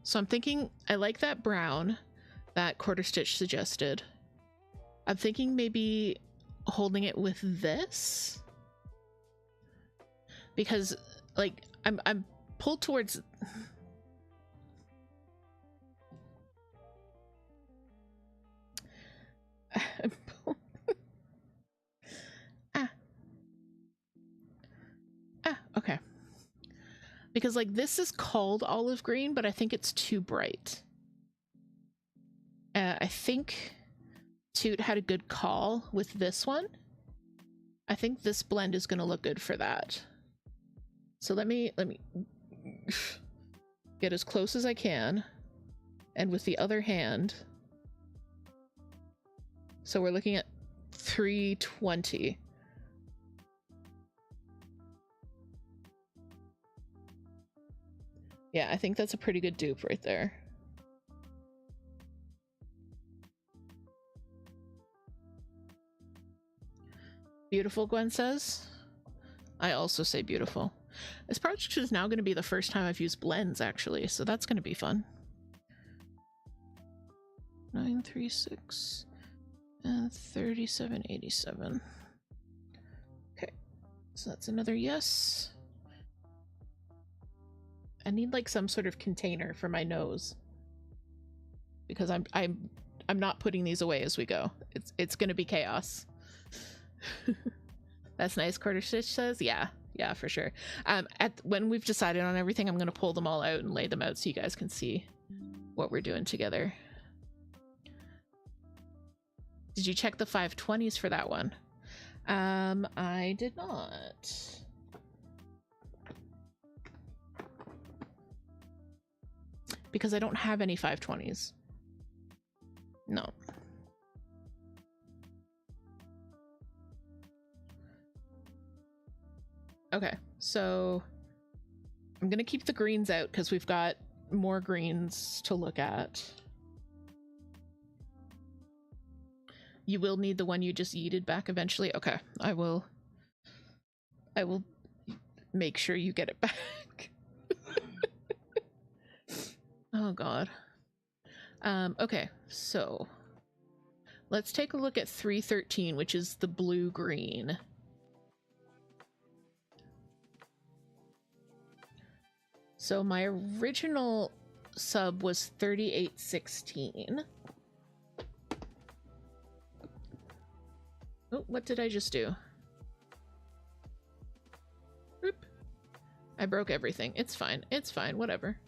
So I'm thinking, I like that brown that Quarter Stitch suggested. I'm thinking maybe holding it with this, because like I'm pulled towards okay. Because like this is called olive green, but I think it's too bright. I think Toot had a good call with this one. I think this blend is going to look good for that. So let me get as close as I can, and with the other hand. So we're looking at 320. Yeah, I think that's a pretty good dupe right there. Beautiful, Gwen says. I also say beautiful. This project is now going to be the first time I've used blends, actually, so that's going to be fun. 936 and 3787. Okay, so that's another yes. I need like some sort of container for my nose, because I'm not putting these away as we go. It's going to be chaos. That's nice, Quarter Stitch says. Yeah, for sure. When we've decided on everything, I'm going to pull them all out and lay them out so you guys can see what we're doing together. Did you check the 520s for that one? I did not. Because I don't have any 520s. No. Okay, so I'm gonna keep the greens out because we've got more greens to look at. You will need the one you just yeeted back eventually. Okay, I will make sure you get it back. Oh god. Okay, so let's take a look at 313, which is the blue green. So my original sub was 3816. Oh, what did I just do? Oop. I broke everything. It's fine. It's fine. Whatever.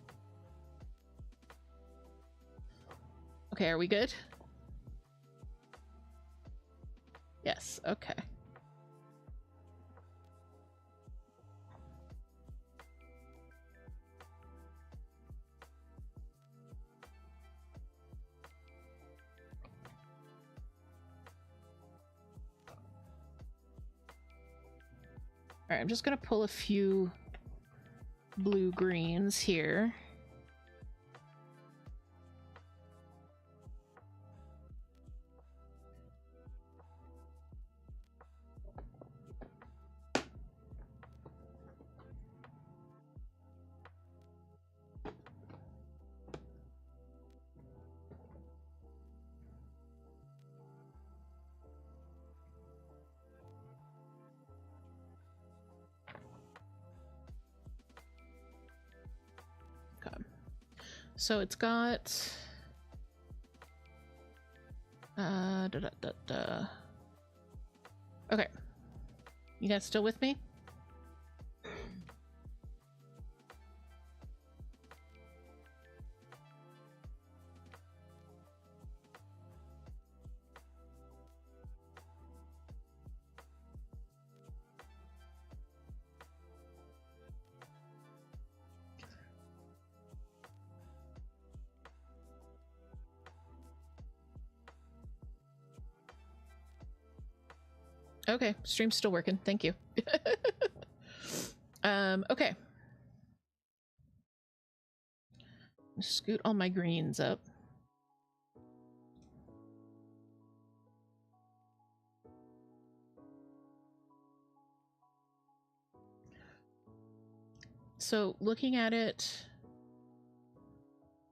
Okay, are we good? Yes, okay. Alright, I'm just gonna pull a few blue greens here. So it's got Okay. You guys still with me? Okay, stream's still working. Thank you. Okay. Scoot all my greens up. So looking at it,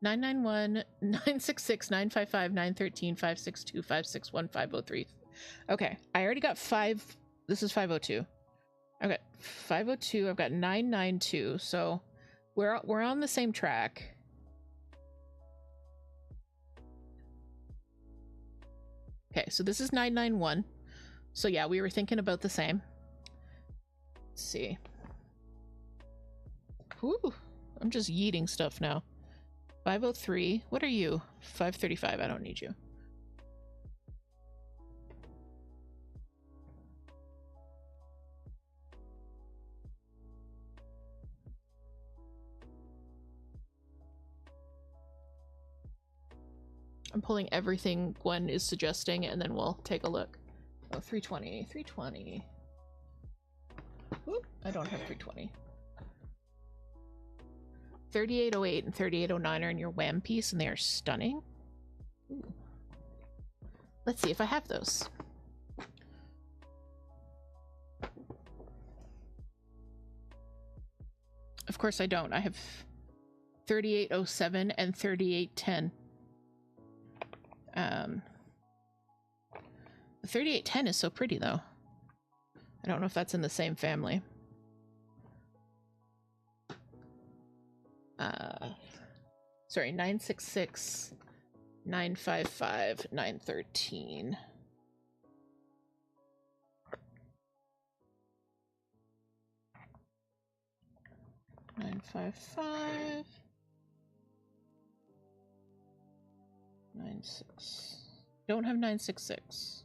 991, 966, 955, 913, 562, 561, 503. Okay, I already got 5. This is 502. Okay, 502. I've got 992. So we're on the same track. Okay, so this is 991. So yeah, we were thinking about the same. Let's see. Whew, I'm just yeeting stuff now. 503. What are you? 535. I don't need you. I'm pulling everything Gwen is suggesting, and then we'll take a look. Oh, 320. 320. Oop, I don't have 320. 3808 and 3809 are in your wham piece, and they are stunning. Ooh. Let's see if I have those. Of course I don't. I have 3807 and 3810. The 3810 is so pretty, though. I don't know if that's in the same family. Sorry, 966, 955, 913. Nine five five 96. Don't have 966.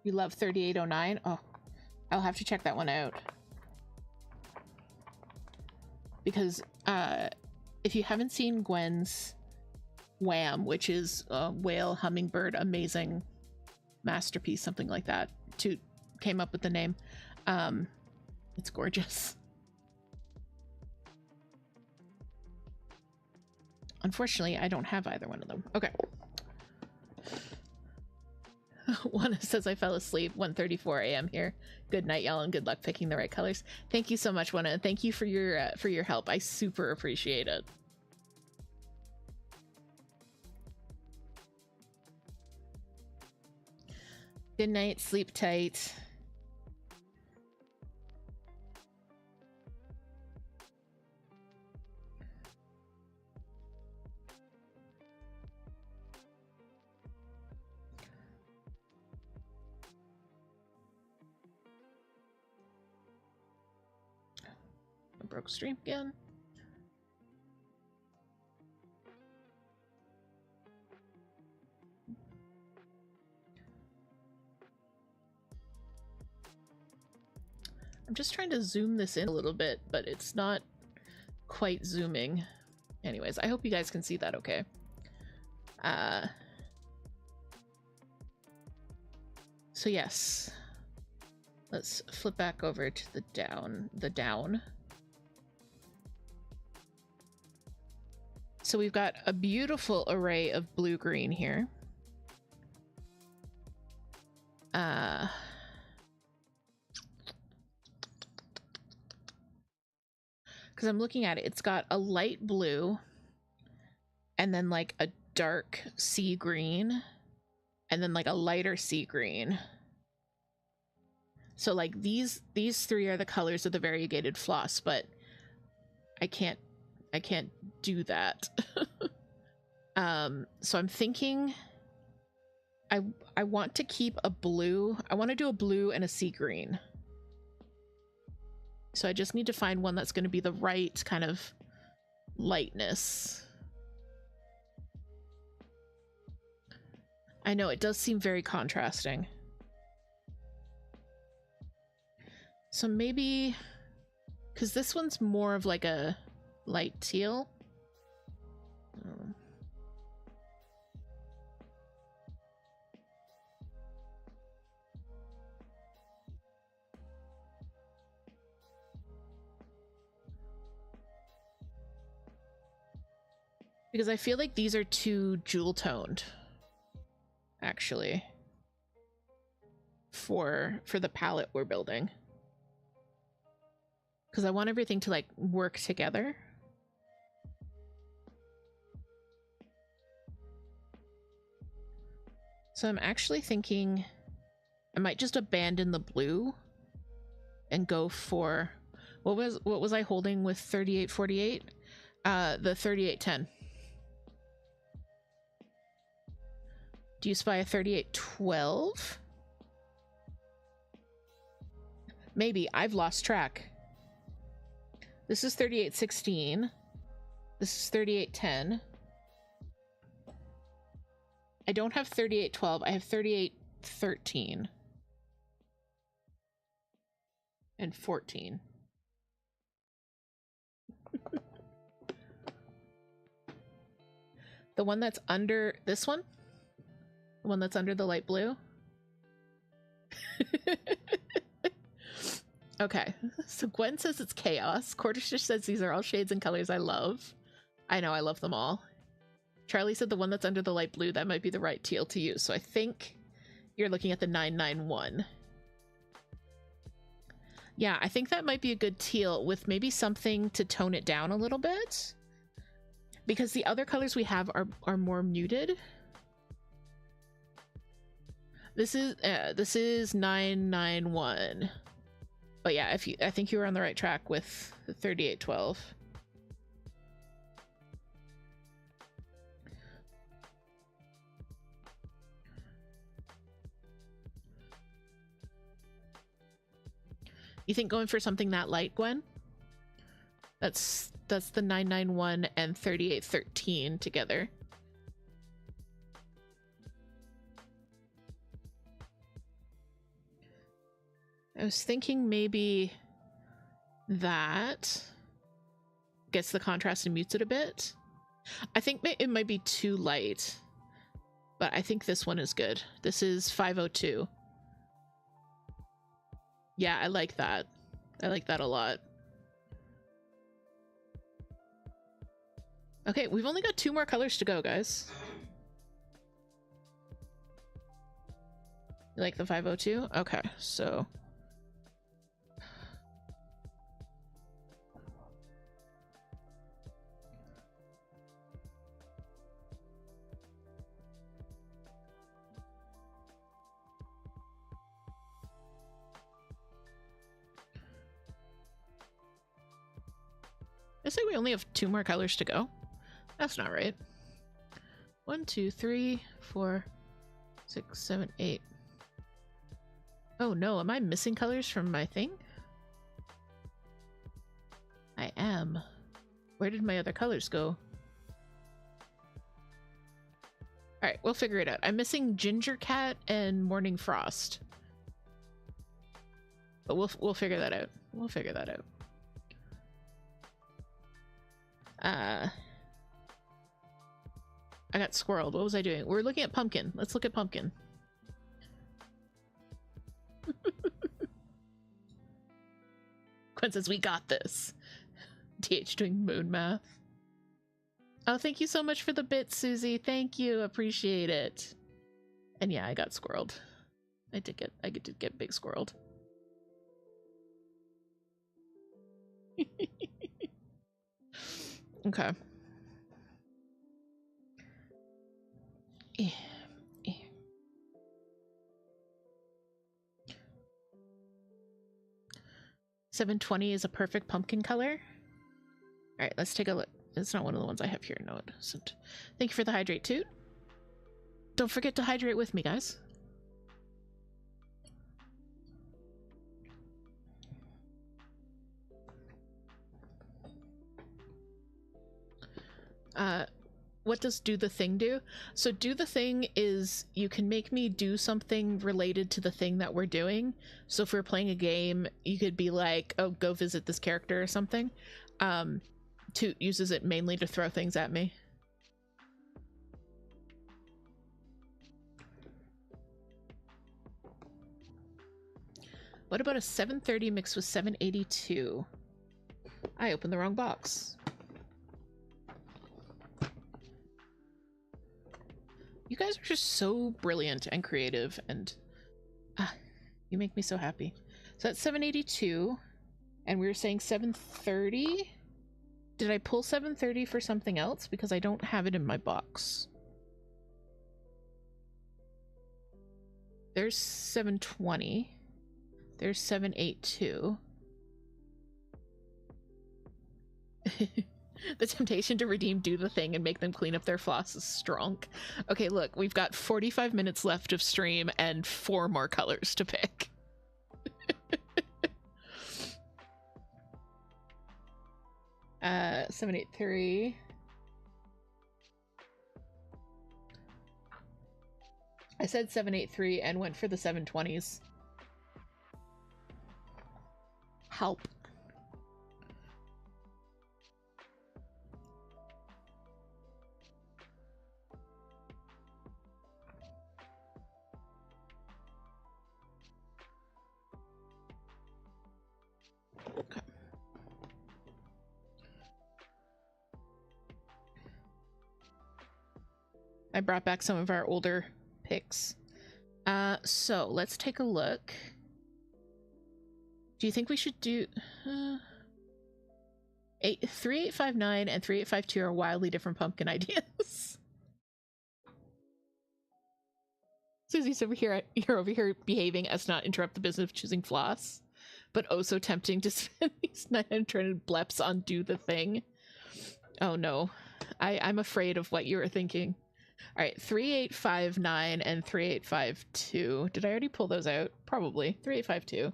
You love 3809? Oh, I'll have to check that one out. Because if you haven't seen Gwen's Wham, which is a whale hummingbird amazing masterpiece, something like that. Toot came up with the name. It's gorgeous. Unfortunately, I don't have either one of them. Okay. One says I fell asleep. 1:34 a.m. here. Good night, y'all, and good luck picking the right colors. Thank you so much, Wanna. Thank you for your help. I super appreciate it. Good night. Sleep tight. broke stream again. I'm just trying to zoom this in a little bit, but it's not quite zooming. Anyways, I hope you guys can see that okay. So yes, let's flip back over to the down. So we've got a beautiful array of blue-green here. Because I'm looking at it, it's got a light blue and then like a dark sea green and then like a lighter sea green. So like these three are the colors of the variegated floss, but I can't do that. So I'm thinking I want to keep a blue. I want to do a blue and a sea green. So I just need to find one that's going to be the right kind of lightness. I know it does seem very contrasting. So maybe, because this one's more of like a light teal. Because I feel like these are too jewel toned, actually, for the palette we're building. Because I want everything to like work together. So I'm actually thinking I might just abandon the blue and go for what was I holding with 3848? The 3810. Do you spy a 3812? Maybe. I've lost track. This is 3816. This is 3810. I don't have 3812. I have 3813. And 14. The one that's under this one? The one that's under the light blue? Okay, so Gwen says it's chaos. Quarterstitch says these are all shades and colors I love. I know, I love them all. Charlie said the one that's under the light blue, that might be the right teal to use. So I think you're looking at the 991. Yeah, I think that might be a good teal with maybe something to tone it down a little bit. Because the other colors we have are more muted. This is 991. But yeah, I think you were on the right track with the 3812. You think going for something that light, Gwen? That's the 991 and 3813 together. I was thinking maybe that gets the contrast and mutes it a bit. I think it might be too light, but I think this one is good. This is 502. Yeah, I like that. I like that a lot. Okay, we've only got 2 more colors to go, guys. You like the 502? Okay, so... I say we only have 2 more colors to go. That's not right. 1, 2, 3, 4, 6, 7, 8. Oh no, am I missing colors from my thing? I am. Where did my other colors go? Alright, we'll figure it out. I'm missing Ginger Cat and Morning Frost. But we'll figure that out. We'll figure that out. I got squirreled. What was I doing? We're looking at pumpkin. Let's look at pumpkin. Gwen says, we got this. TH doing moon math. Oh, thank you so much for the bit, Susie. Thank you. Appreciate it. And yeah, I got squirreled. I did get big squirreled. Okay. 720 is a perfect pumpkin color. All right, let's take a look. It's not one of the ones I have here. No, it isn't. Thank you for the hydrate, Toot. Don't forget to hydrate with me, guys. What does do the thing do? So do the thing is you can make me do something related to the thing that we're doing. So if we're playing a game, you could be like, oh, go visit this character or something. Toot uses it mainly to throw things at me. What about a 730 mixed with 782? I opened the wrong box. You guys are just so brilliant and creative, and you make me so happy. So that's 782, and we were saying 730. Did I pull 730 for something else? Because I don't have it in my box. There's 720. There's 782. The temptation to redeem do the thing and make them clean up their floss is strong. Okay, look, we've got 45 minutes left of stream and 4 more colors to pick. 783. I said 783 and went for the 720s. Help. Okay. I brought back some of our older picks. So let's take a look. Do you think we should do 3859 and 3852 are wildly different pumpkin ideas? Susie's over here. You're over here behaving as not interrupt the business of choosing floss, but oh so tempting to spend these 900 bleps on do the thing. Oh no, I'm afraid of what you were thinking. All right, 3859 and 3852. Did I already pull those out? Probably. 3852.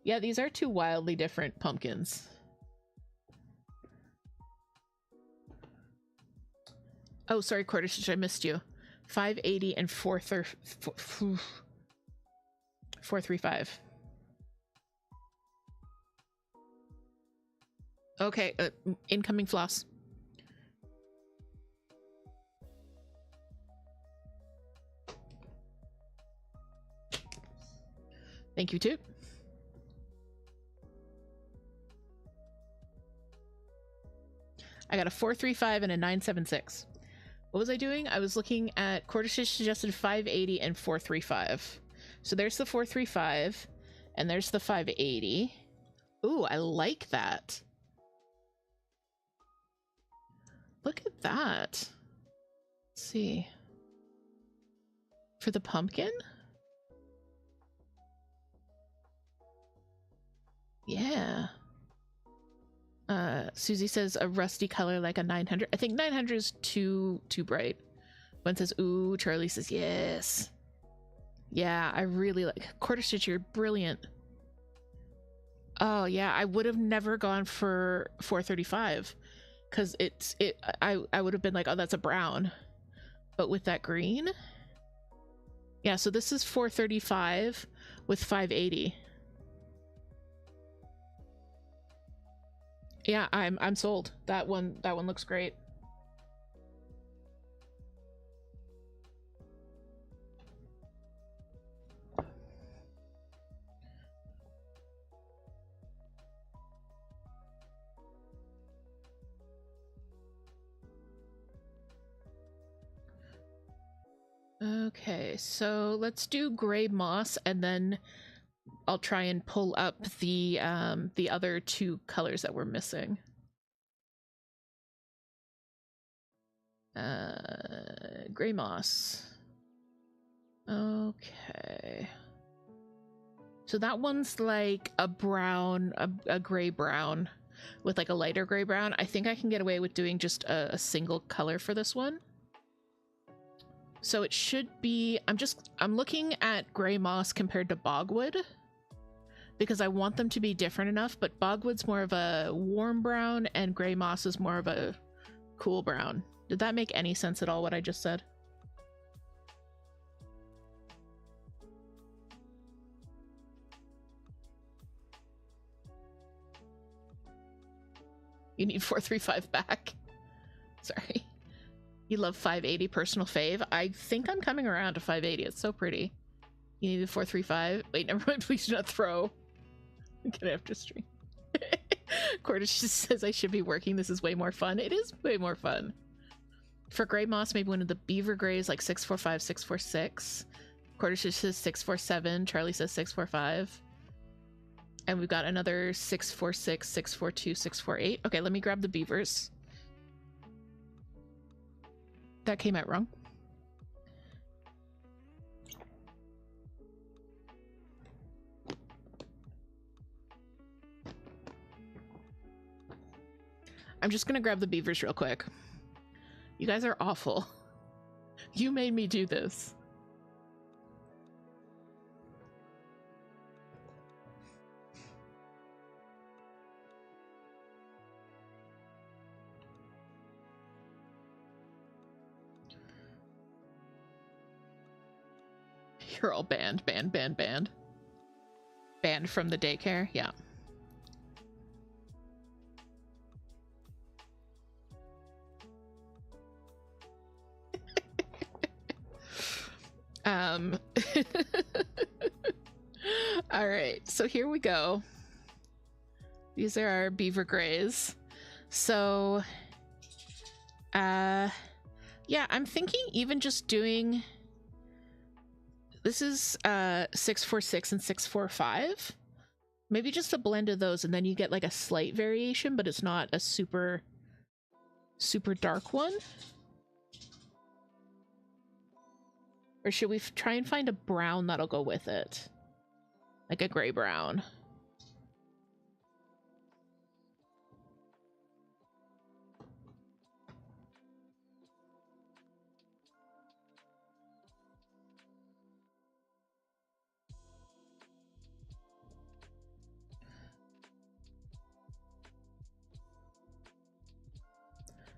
Yeah, these are two wildly different pumpkins. Oh, sorry, Quarterstitch, I missed you. 580 and 435. Okay, incoming floss. Thank you, Toot. I got a 435 and a 976. What was I doing? I was looking at Quarterstitch suggested 580 and 435. So there's the 435 and there's the 580. Ooh, I like that. Look at that. Let's see. For the pumpkin? Yeah. Susie says a rusty color like a 900. I think 900 is too bright. Gwen says, ooh. Charlie says, yes. Yeah, I really like Quarterstitch. You're brilliant. Oh yeah, I would have never gone for 435 because I would have been like, oh, that's a brown. But with that green, yeah, so this is 435 with 580. Yeah, I'm sold. That one looks great. Okay, so let's do gray moss, and then I'll try and pull up the other two colors that we're missing. Gray moss. Okay. So that one's like a brown, a gray brown with like a lighter gray brown. I think I can get away with doing just a single color for this one. So it should be, I'm looking at gray moss compared to bogwood because I want them to be different enough, but bogwood's more of a warm brown and gray moss is more of a cool brown. Did that make any sense at all, what I just said? You need 435 back. Sorry. You love 580 personal fave. I think I'm coming around to 580. It's so pretty. You need a 435. Wait, never mind. Please do not throw. Get after stream. Cordish just says I should be working. This is way more fun. It is way more fun. For gray moss, maybe one of the beaver grays, like 645, 646. Cordish says 647. Charlie says 645. And we've got another 646, 642, 648. Okay, let me grab the beavers. That came out wrong. I'm just gonna grab the beavers real quick. You guys are awful. You made me do this. You're all banned, banned, banned, banned. Banned from the daycare, yeah. All right, so here we go. These are our beaver grays. So, yeah, I'm thinking even just doing, this is 646 and 645. Maybe just a blend of those, and then you get like a slight variation, but it's not a super dark one. Or should we try and find a brown that'll go with it? Like a gray brown.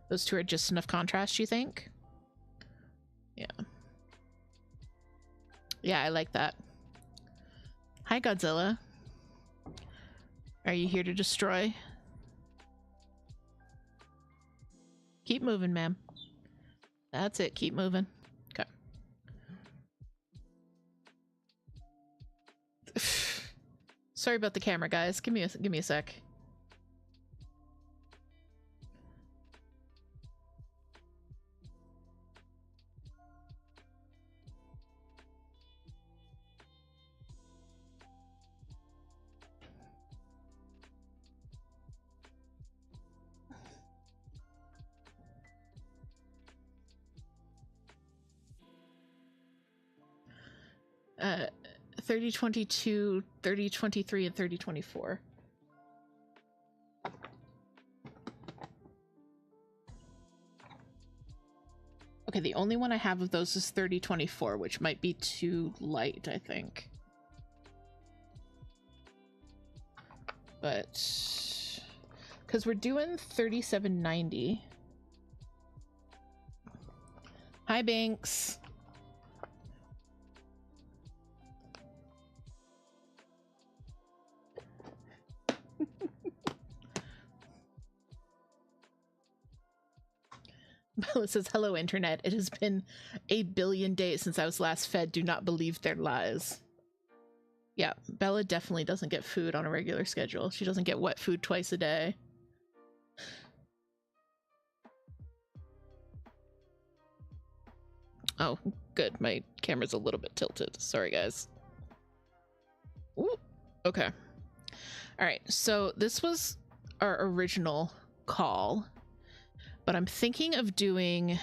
Those two are just enough contrast, you think? Yeah. Yeah, I like that. Hi, Godzilla. Are you here to destroy? Keep moving, ma'am. That's it. Keep moving. Okay. Sorry about the camera, guys. Give me a sec. Uh, 3022, 3023, and 3024. Okay, the only one I have of those is 3024, which might be too light, I think. but because we're doing 37.90. Hi, Binks. Bella says, hello, internet. It has been 8 billion days since I was last fed. Do not believe their lies. Yeah, Bella definitely doesn't get food on a regular schedule. She doesn't get wet food twice a day. Oh, good. My camera's a little bit tilted. Sorry, guys. Ooh, okay. All right, so this was our original call, but I'm thinking of doing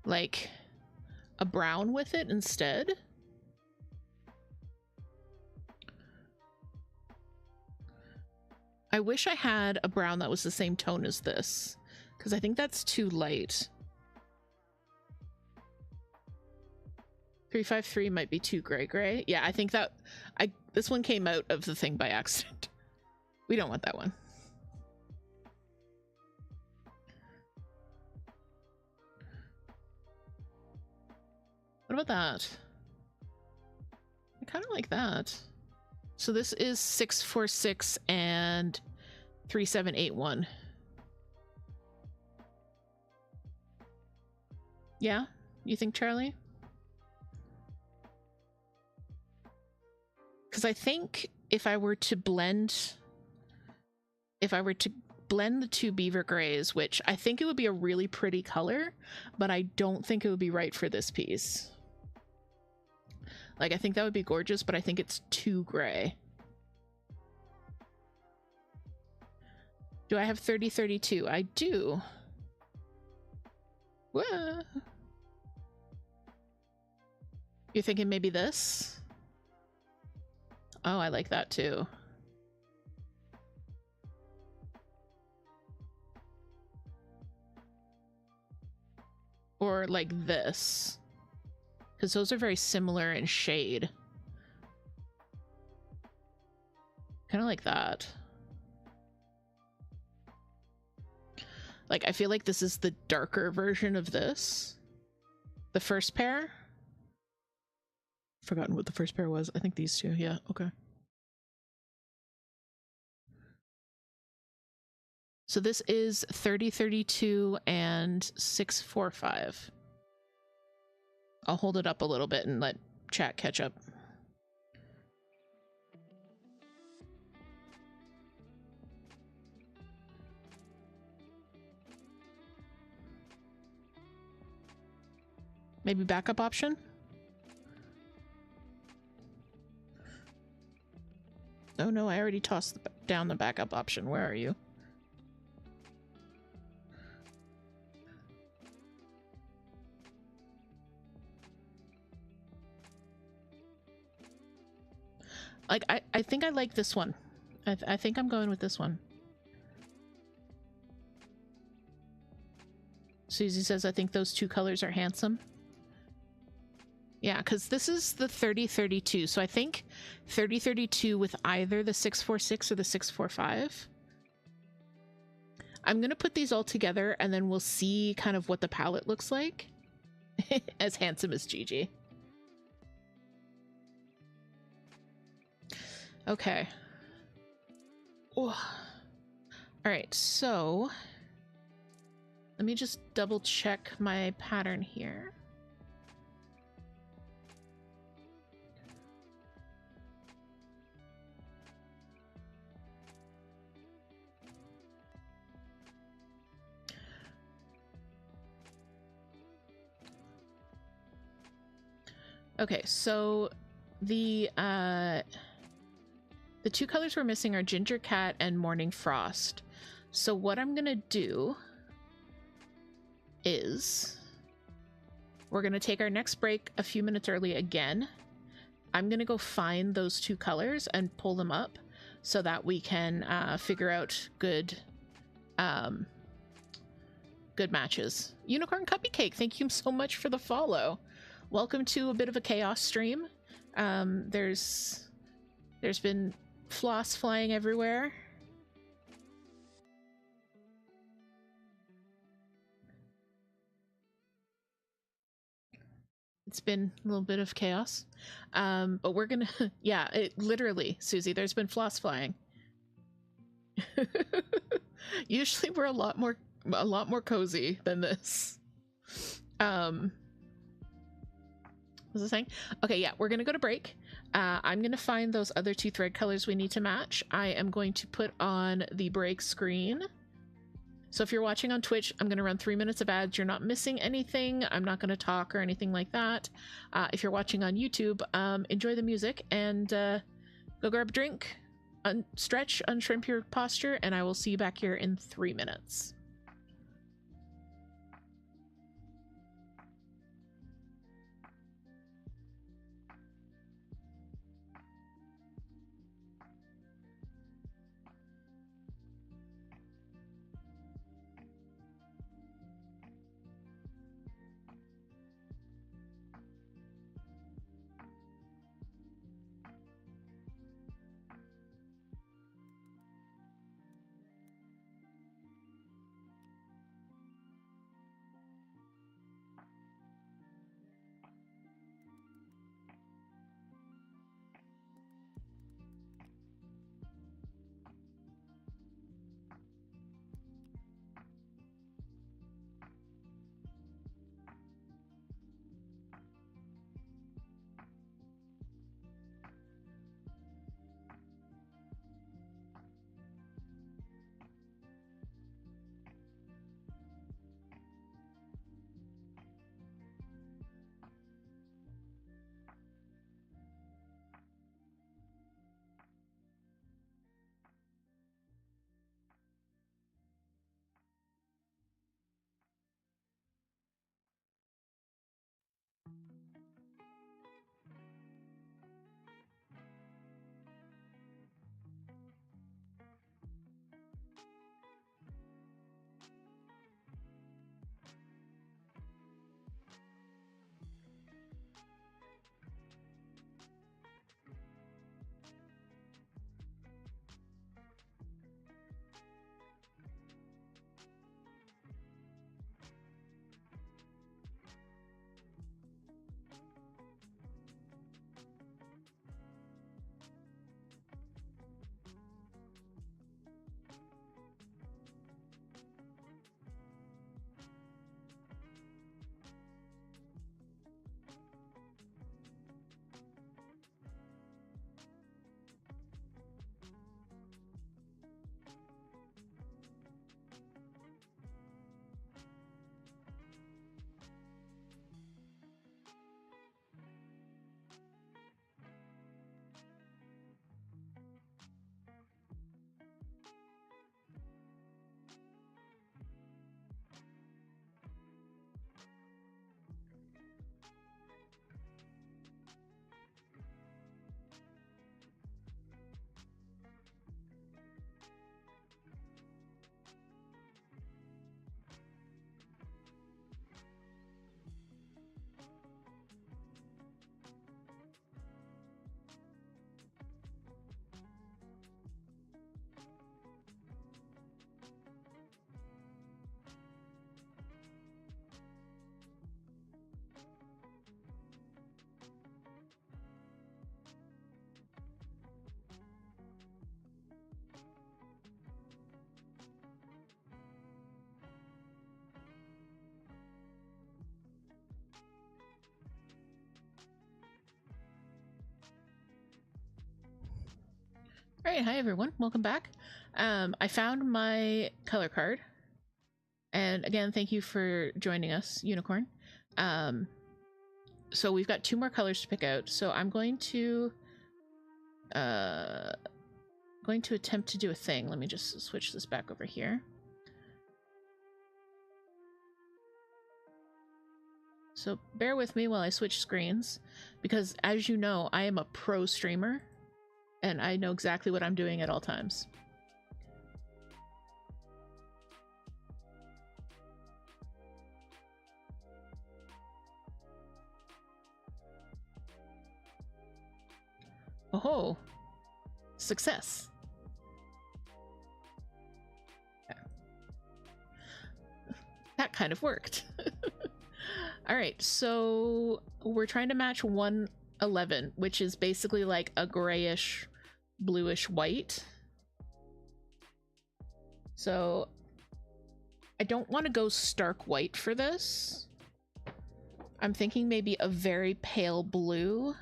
like a brown with it instead. I wish I had a brown that was the same tone as this, because I think that's too light. 353 might be too gray. Yeah, I think that this one came out of the thing by accident. We don't want that one. What about that? I kind of like that. So this is 646 and 3781. Yeah, you think, Charlie? Because I think if I were to blend the two beaver grays, which I think it would be a really pretty color, but I don't think it would be right for this piece. Like, I think that would be gorgeous, but I think it's too gray. Do I have 3032? I do. Whoa. You're thinking maybe this? Oh, I like that too. Or like this. Because those are very similar in shade. Kind of like that. Like, I feel like this is the darker version of this. The first pair. Forgotten what the first pair was. I think these two. Yeah, okay. So this is 3032 and 645. I'll hold it up a little bit and let chat catch up. Maybe backup option? Oh no, I already tossed down the backup option. Where are you? Like, I think I like this one. I think I'm going with this one. Susie says, I think those two colors are handsome. Yeah, because this is the 3032. So I think 3032 with either the 646 or the 645. I'm going to put these all together and then we'll see kind of what the palette looks like. As handsome as Gigi. Okay. Ooh. All right, so let me just double check my pattern here. Okay, so the two colors we're missing are Ginger Cat and Morning Frost. So what I'm gonna do is we're gonna take our next break a few minutes early again. I'm gonna go find those two colors and pull them up so that we can figure out good matches. Unicorn Cupcake, thank you so much for the follow. Welcome to a bit of a chaos stream. There's been floss flying everywhere. It's been a little bit of chaos. But we're gonna, yeah, it literally, Susie, there's been floss flying. Usually we're a lot more cozy than this. What was I saying? Okay, yeah, we're gonna go to break. I'm gonna find those other 2 thread colors we need to match. I am going to put on the break screen. So if you're watching on Twitch, I'm going to run 3 minutes of ads. You're not missing anything. I'm not going to talk or anything like that. If you're watching on YouTube, enjoy the music and go grab a drink, stretch, unshrimp your posture, and I will see you back here in 3 minutes. All right, hi everyone, welcome back. I found my color card, and again, thank you for joining us, Unicorn. So we've got 2 more colors to pick out. So I'm going to attempt to do a thing. Let me just switch this back over here. So bear with me while I switch screens, because as you know, I am a pro streamer. And I know exactly what I'm doing at all times. Oh, Success. Yeah. That kind of worked. All right, so we're trying to match 111, which is basically like a grayish, bluish white. So I don't want to go stark white for this. I'm thinking maybe a very pale blue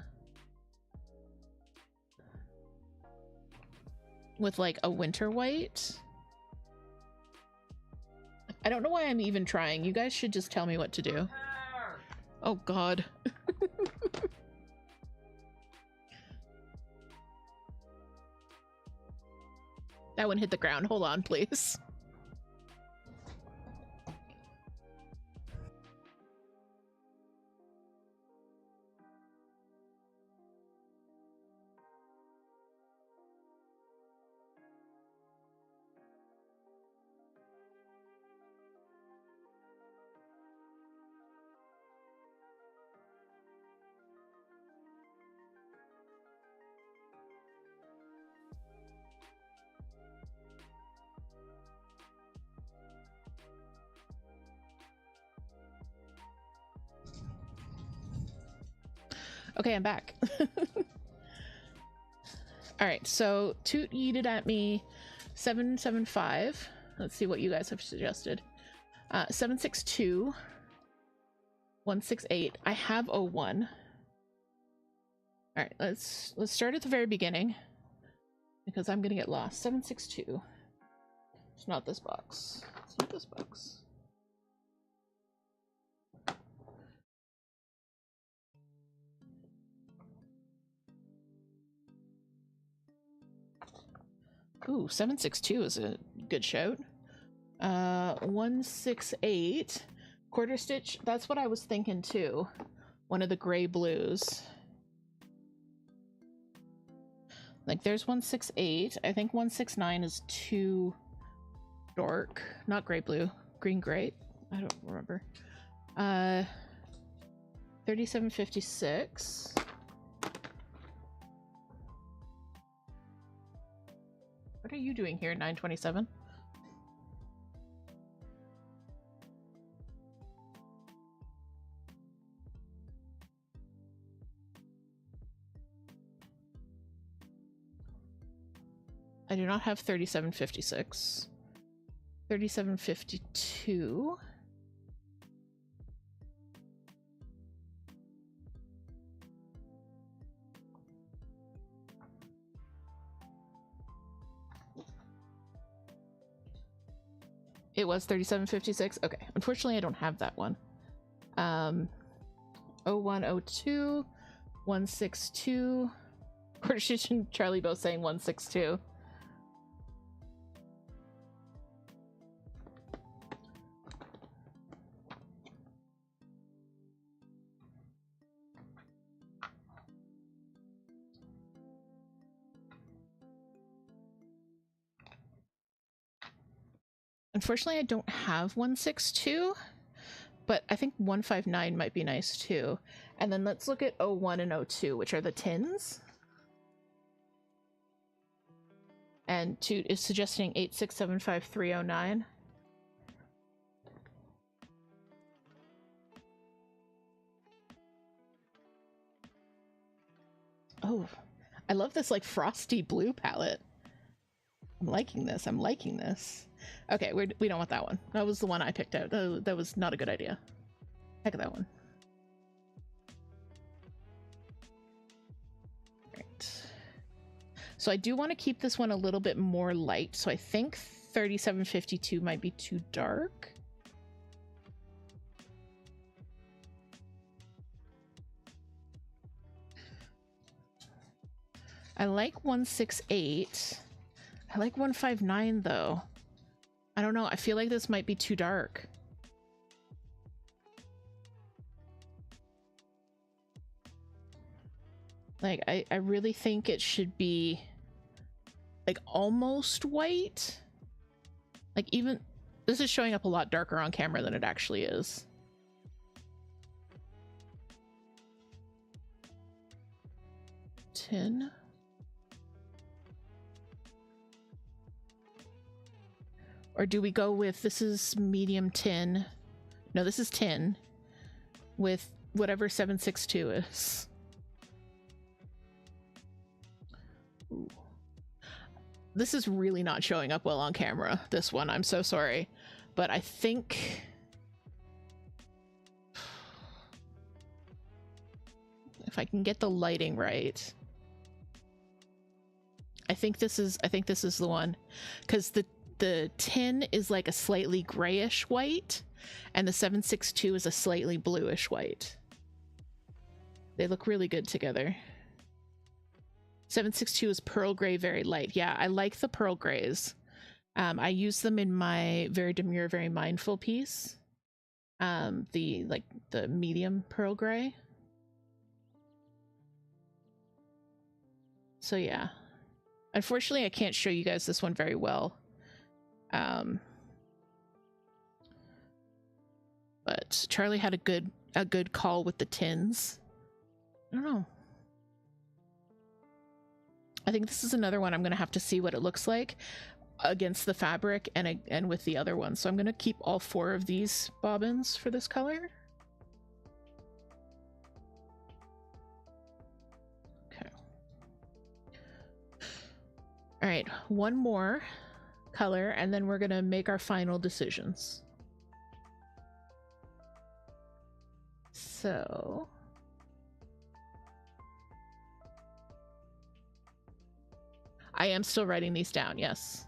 with like a winter white. I don't know why I'm even trying. You guys should just tell me what to do. Oh god. That one hit the ground. Hold on, please. Okay, I'm back. All right, so Toot yeeted at me 775. Let's see what you guys have suggested. 762, 168. I have 01. All right, let's start at the very beginning because I'm gonna get lost. 762. It's not this box. It's not this box. Ooh, 762 is a good shout. 168 quarter stitch. That's what I was thinking too. One of the gray blues. Like there's 168. I think 169 is too dark. Not gray blue. Green gray. I don't remember. 3756. What are you doing here, 927? I do not have 3756. 3752. It was 3756. Okay, unfortunately I don't have that one. 0102, 162. British and Charlie both saying 162. Unfortunately, I don't have 162, but I think 159 might be nice too. And then let's look at 01 and 02, which are the tins. And Toot is suggesting 8675309. Oh, I love this like frosty blue palette. I'm liking this. I'm liking this. Okay, we don't want that one. That was the one I picked out. That was not a good idea. Heck of that one. Right. So I do want to keep this one a little bit more light. So I think 3752 might be too dark. I like 168. I like 159 though. I don't know. I feel like this might be too dark. Like, I really think it should be like almost white. Like even, this is showing up a lot darker on camera than it actually is. Tin. Or do we go with, this is medium tin. No, this is tin with whatever 762 is. Ooh. This is really not showing up well on camera, this one. I'm so sorry. But I think... if I can get the lighting right... I think this is the one. Because the tin is like a slightly grayish white, and the 762 is a slightly bluish white. They look really good together. 762 is pearl gray, very light. Yeah, I like the pearl grays. I use them in my very demure, very mindful piece. The medium pearl gray. So yeah. Unfortunately, I can't show you guys this one very well. But Charlie had a good call with the tins. I don't know. I think this is another one I'm gonna have to see what it looks like against the fabric and with the other one. So I'm gonna keep all 4 of these bobbins for this color. Okay. All right, one more color, and then we're gonna make our final decisions. So I am still writing these down, yes.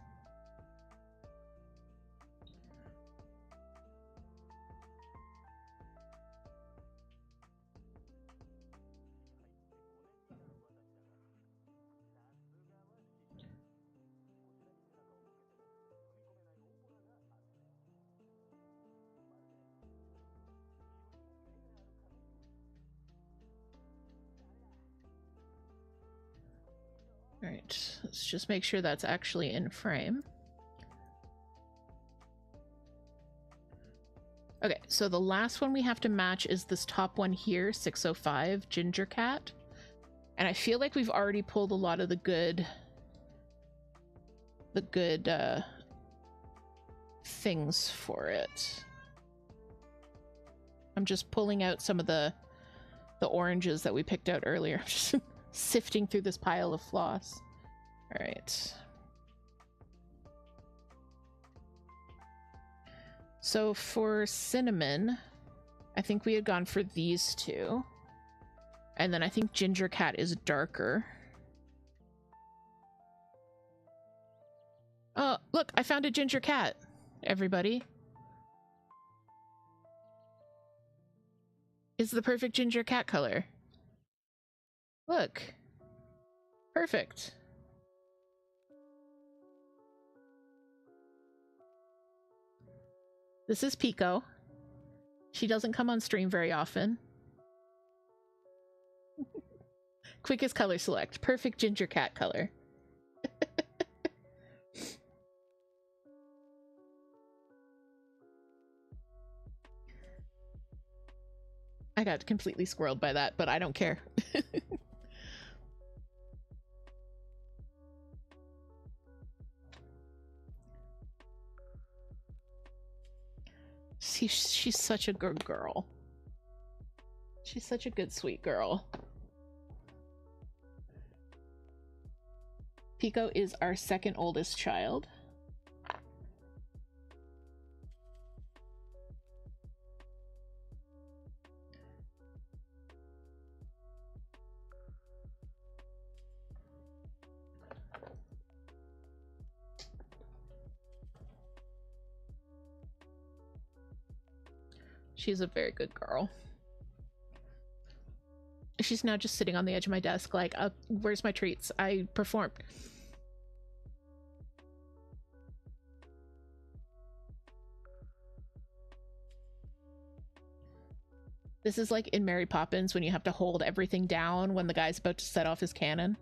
All right, let's just make sure that's actually in frame. Okay, so the last one we have to match is this top one here, 605 Ginger Cat. And I feel like we've already pulled a lot of the good things for it. I'm just pulling out some of the oranges that we picked out earlier. I'm just sifting through this pile of floss. All right. So for cinnamon, I think we had gone for these 2. And then I think Ginger Cat is darker. Oh, look, I found a Ginger Cat, everybody. It's the perfect Ginger Cat color. Look. Perfect. This is Pico. She doesn't come on stream very often. Quickest color select. Perfect Ginger Cat color. I got completely squirreled by that, but I don't care. She's such a good girl. She's such a good, sweet girl. Pico is our 2nd oldest child. She's a very good girl. She's now just sitting on the edge of my desk like, where's my treats? I performed. This is like in Mary Poppins when you have to hold everything down when the guy's about to set off his cannon.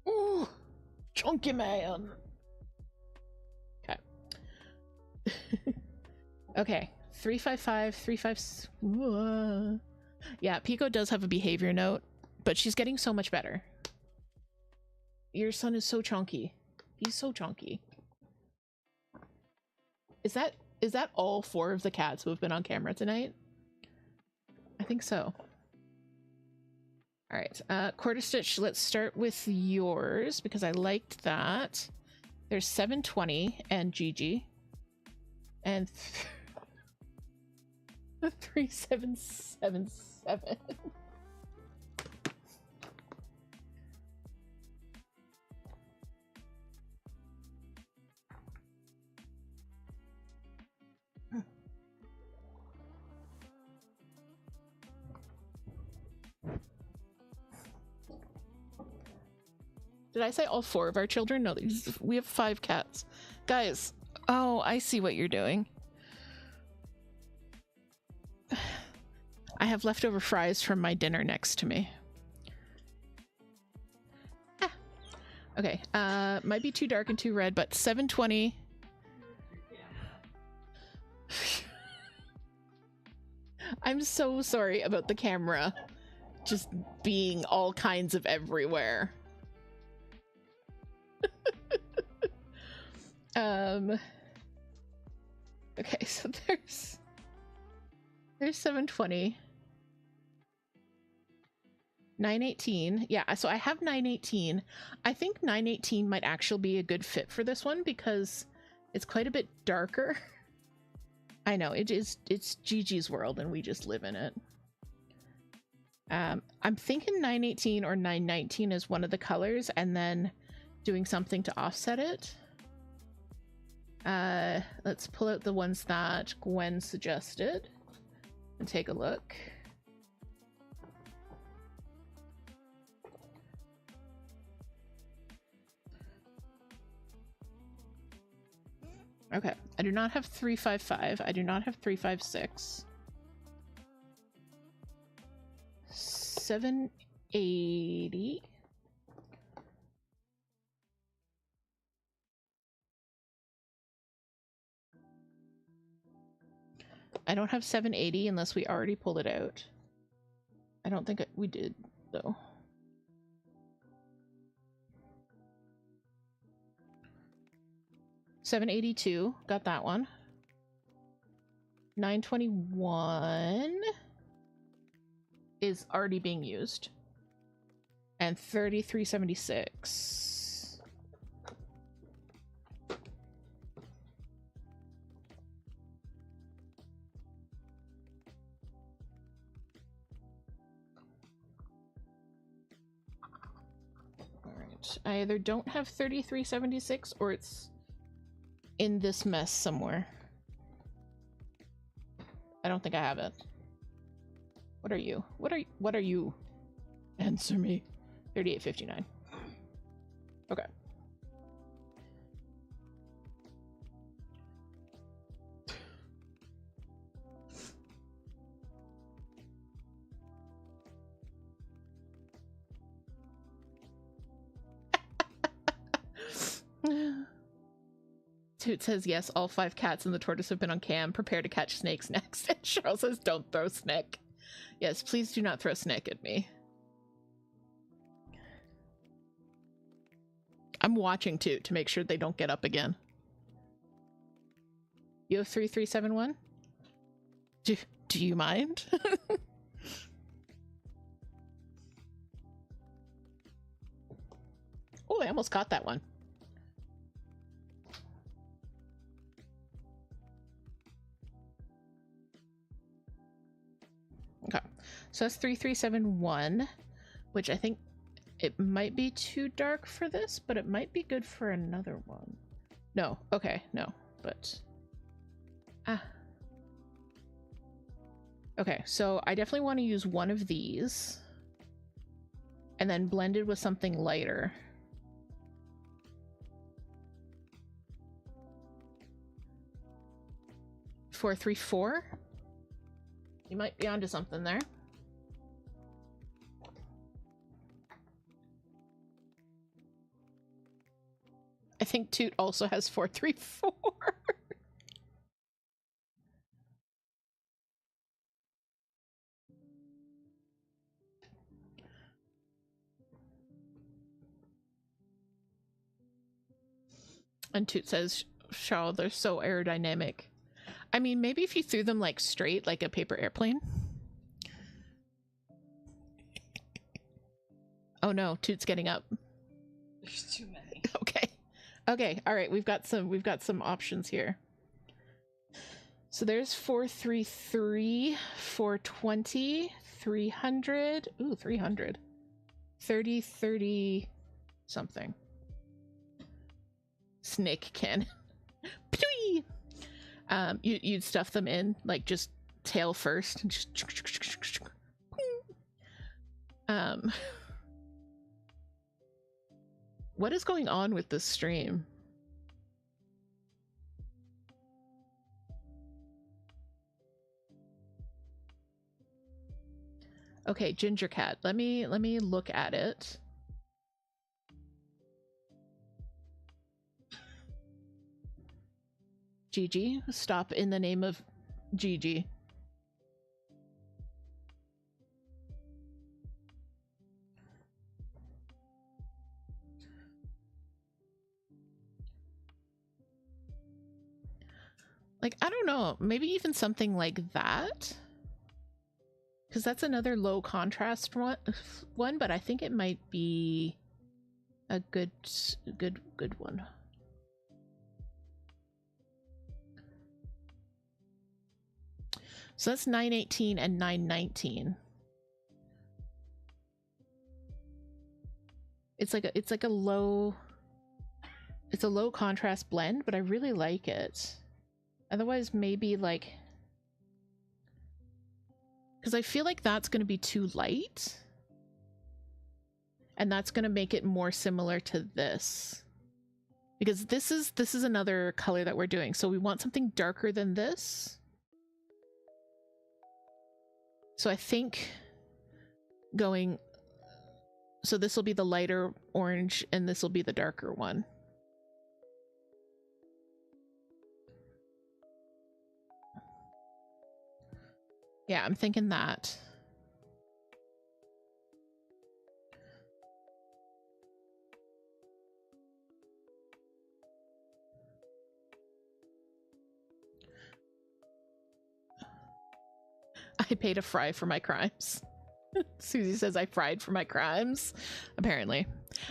Ooh, chunky man. Okay. Okay, 355, 35. Yeah, Pico does have a behavior note, but she's getting so much better. Your son is so chunky. He's so chunky. Is that all 4 of the cats who have been on camera tonight? I think so. All right, Quarter Stitch, let's start with yours because I liked that. There's 720 and Gigi. And 3777. Did I say all 4 of our children? No, we have 5 cats. Guys, oh, I see what you're doing. I have leftover fries from my dinner next to me. Ah. Okay, might be too dark and too red, but 720. I'm so sorry about the camera just being all kinds of everywhere. Okay, so there's 720. 918. Yeah, so I have 918. I think 918 might actually be a good fit for this one because it's quite a bit darker. I know, it's Gigi's world and we just live in it. I'm thinking 918 or 919 is one of the colors and then doing something to offset it. Let's pull out the ones that Gwen suggested and take a look. Okay, I do not have 355. I do not have 356. 780. I don't have 780 unless we already pulled it out. I don't think we did, though. $782, got that one. 921 is already being used. And 3376. Alright, I either don't have 3376 or it's in this mess somewhere. I don't think I have it. What are you? What are you? Answer me. 3859. Okay. Toot says yes, all 5 cats and the tortoise have been on cam. Prepare to catch snakes next. And Cheryl says don't throw Snick. Yes, please do not throw Snick at me. I'm watching Toot to make sure they don't get up again. You have 3371? Do you mind? Oh, I almost caught that one. Okay, so that's 3371, which I think it might be too dark for this, but it might be good for another one. No, okay, no, but okay, so I definitely want to use one of these and then blend it with something lighter. Four, 3, 4. You might be onto something there. I think Toot also has 4, 3, 4. And Toot says, Shaw, they're so aerodynamic. I mean, maybe if you threw them like straight, like a paper airplane. Oh no, Toot's getting up. There's too many. Okay. Okay, all right, we've got some options here. So there's 433, 420, 300. Ooh, 300. 30 something. Snake cannon. You'd stuff them in, like, just tail first. Just what is going on with this stream? Okay, Ginger Cat. Let me look at it. Gigi, stop in the name of Gigi. Like, I don't know, maybe even something like that? Because that's another low contrast one, but I think it might be a good one. So that's 918 and 919. It's like a low contrast blend, but I really like it. Otherwise, maybe like, because I feel like that's going to be too light, and that's going to make it more similar to this, because this is another color that we're doing. So we want something darker than this. So I think going, so this will be the lighter orange and this will be the darker one. Yeah, I'm thinking that. I paid a fry for my crimes. Susie says I fried for my crimes. Apparently.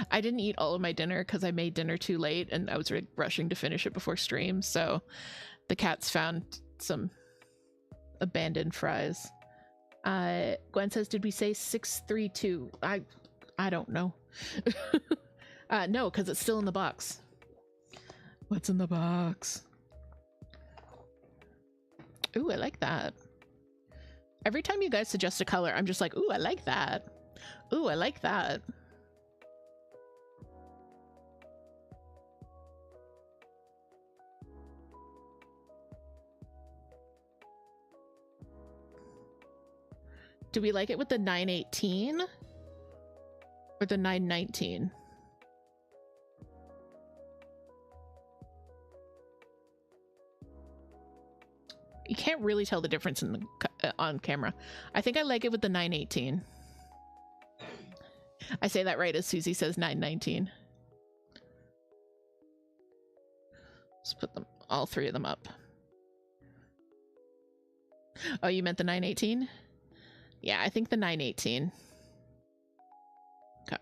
I didn't eat all of my dinner because I made dinner too late and I was rushing to finish it before stream, so the cats found some abandoned fries. Gwen says, did we say 632? I don't know. No, because it's still in the box. What's in the box? Ooh, I like that. Every time you guys suggest a color, I'm just like, ooh, I like that. Ooh, I like that. Do we like it with the 918 or the 919? You can't really tell the difference in the on camera. I think I like it with the 918. I say that right as Susie says 919. Let's put them, all three of them up. Oh, you meant the 918? Yeah, I think the 918. Okay.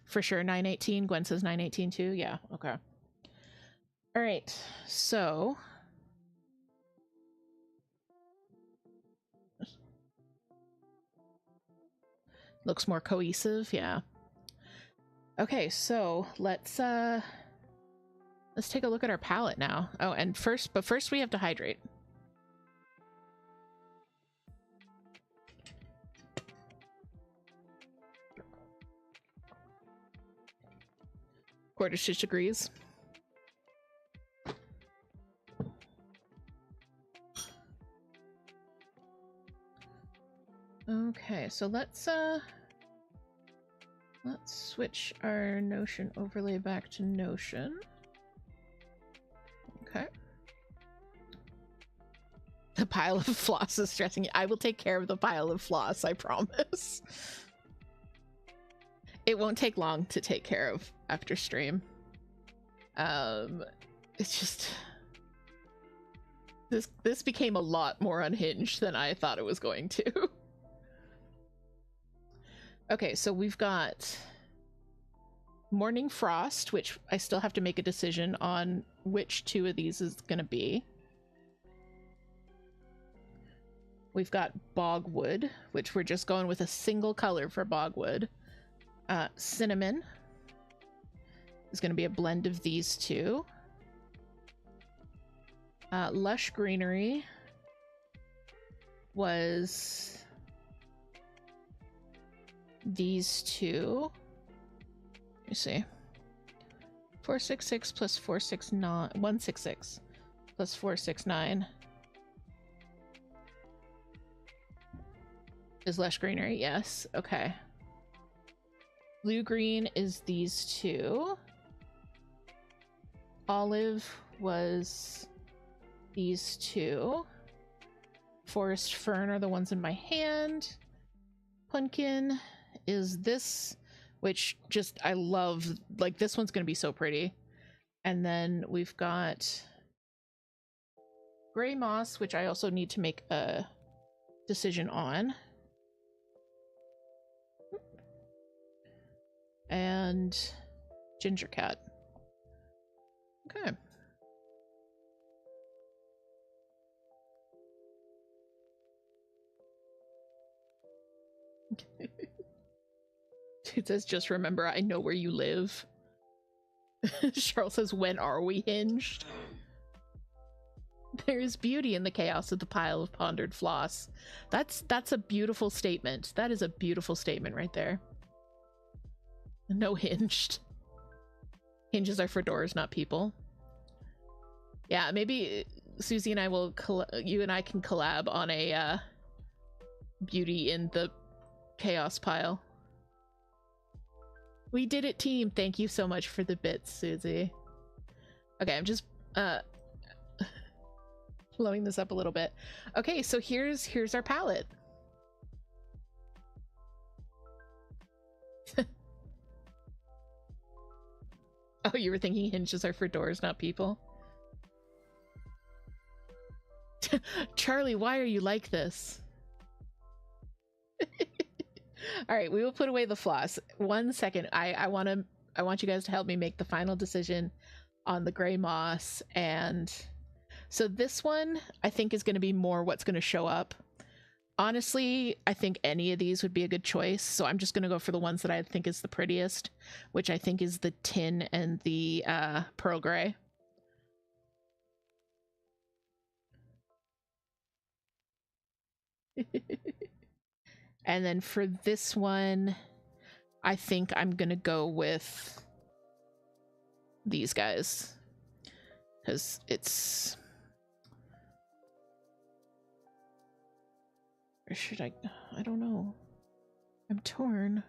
For sure, 918. Gwen says 918 too. Yeah, okay. All right, so looks more cohesive, yeah. Okay, so let's take a look at our palette now. Oh, and first we have to hydrate. Quarter stitch agrees. Okay, so let's switch our Notion overlay back to Notion. Okay. The pile of floss is stressing you. I will take care of the pile of floss, I promise. It won't take long to take care of. after stream. It's just this became a lot more unhinged than I thought it was going to. Okay, so we've got Morning Frost, which I still have to make a decision on which two of these is going to be. We've got Bogwood, which we're just going with a single color for Bogwood. Cinnamon is going to be a blend of these two. Lush Greenery was these two. Let me see. 466 plus 469, 166 plus 469 is Lush Greenery. Yes. Okay. Blue green is these two. Olive was these two. Forest Fern are the ones in my hand. Pumpkin is this, which just I love. Like, this one's gonna be so pretty. And then we've got Gray Moss, which I also need to make a decision on. And Ginger Cat. Okay. It says, just remember, I know where you live. Charles says, when are we hinged? There is beauty in the chaos of the pile of pondered floss. That's a beautiful statement. That is a beautiful statement right there. No hinged. Hinges are for doors, not people. Yeah, maybe Susie and I will, you and I can collab on a beauty in the chaos pile. We did it, team. Thank you so much for the bits, Susie. Okay, I'm just blowing this up a little bit. Okay, so here's our palette. Oh, you were thinking hinges are for doors, not people? Charlie, why are you like this? All right, we will put away the floss. 1 second. I want you guys to help me make the final decision on the Gray Moss. And so this one I think is going to be more what's going to show up. Honestly, I think any of these would be a good choice. So I'm just going to go for the ones that I think is the prettiest, which I think is the tin and the pearl gray. And then for this one, I think I'm gonna go with these guys, because it's, or should I don't know, I'm torn.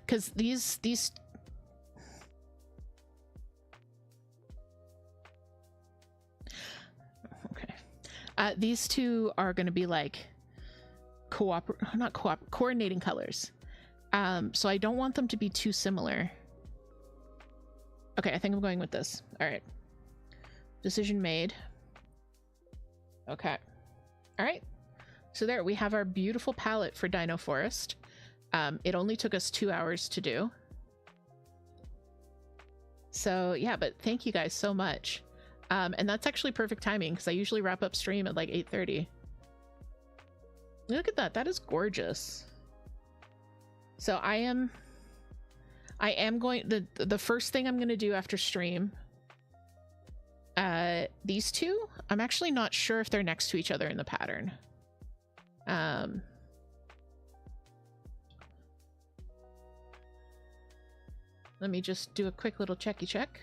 Because these these two are going to be like coordinating colors. So I don't want them to be too similar. Okay, I think I'm going with this. All right. Decision made. Okay. All right. So there we have our beautiful palette for Dino Forest. It only took us 2 hours to do. So yeah, but thank you guys so much. And that's actually perfect timing because I usually wrap up stream at like 8:30. Look at that. That is gorgeous. So I am going, the first thing I'm going to do after stream, these two, I'm actually not sure if they're next to each other in the pattern. Let me just do a quick little checky check.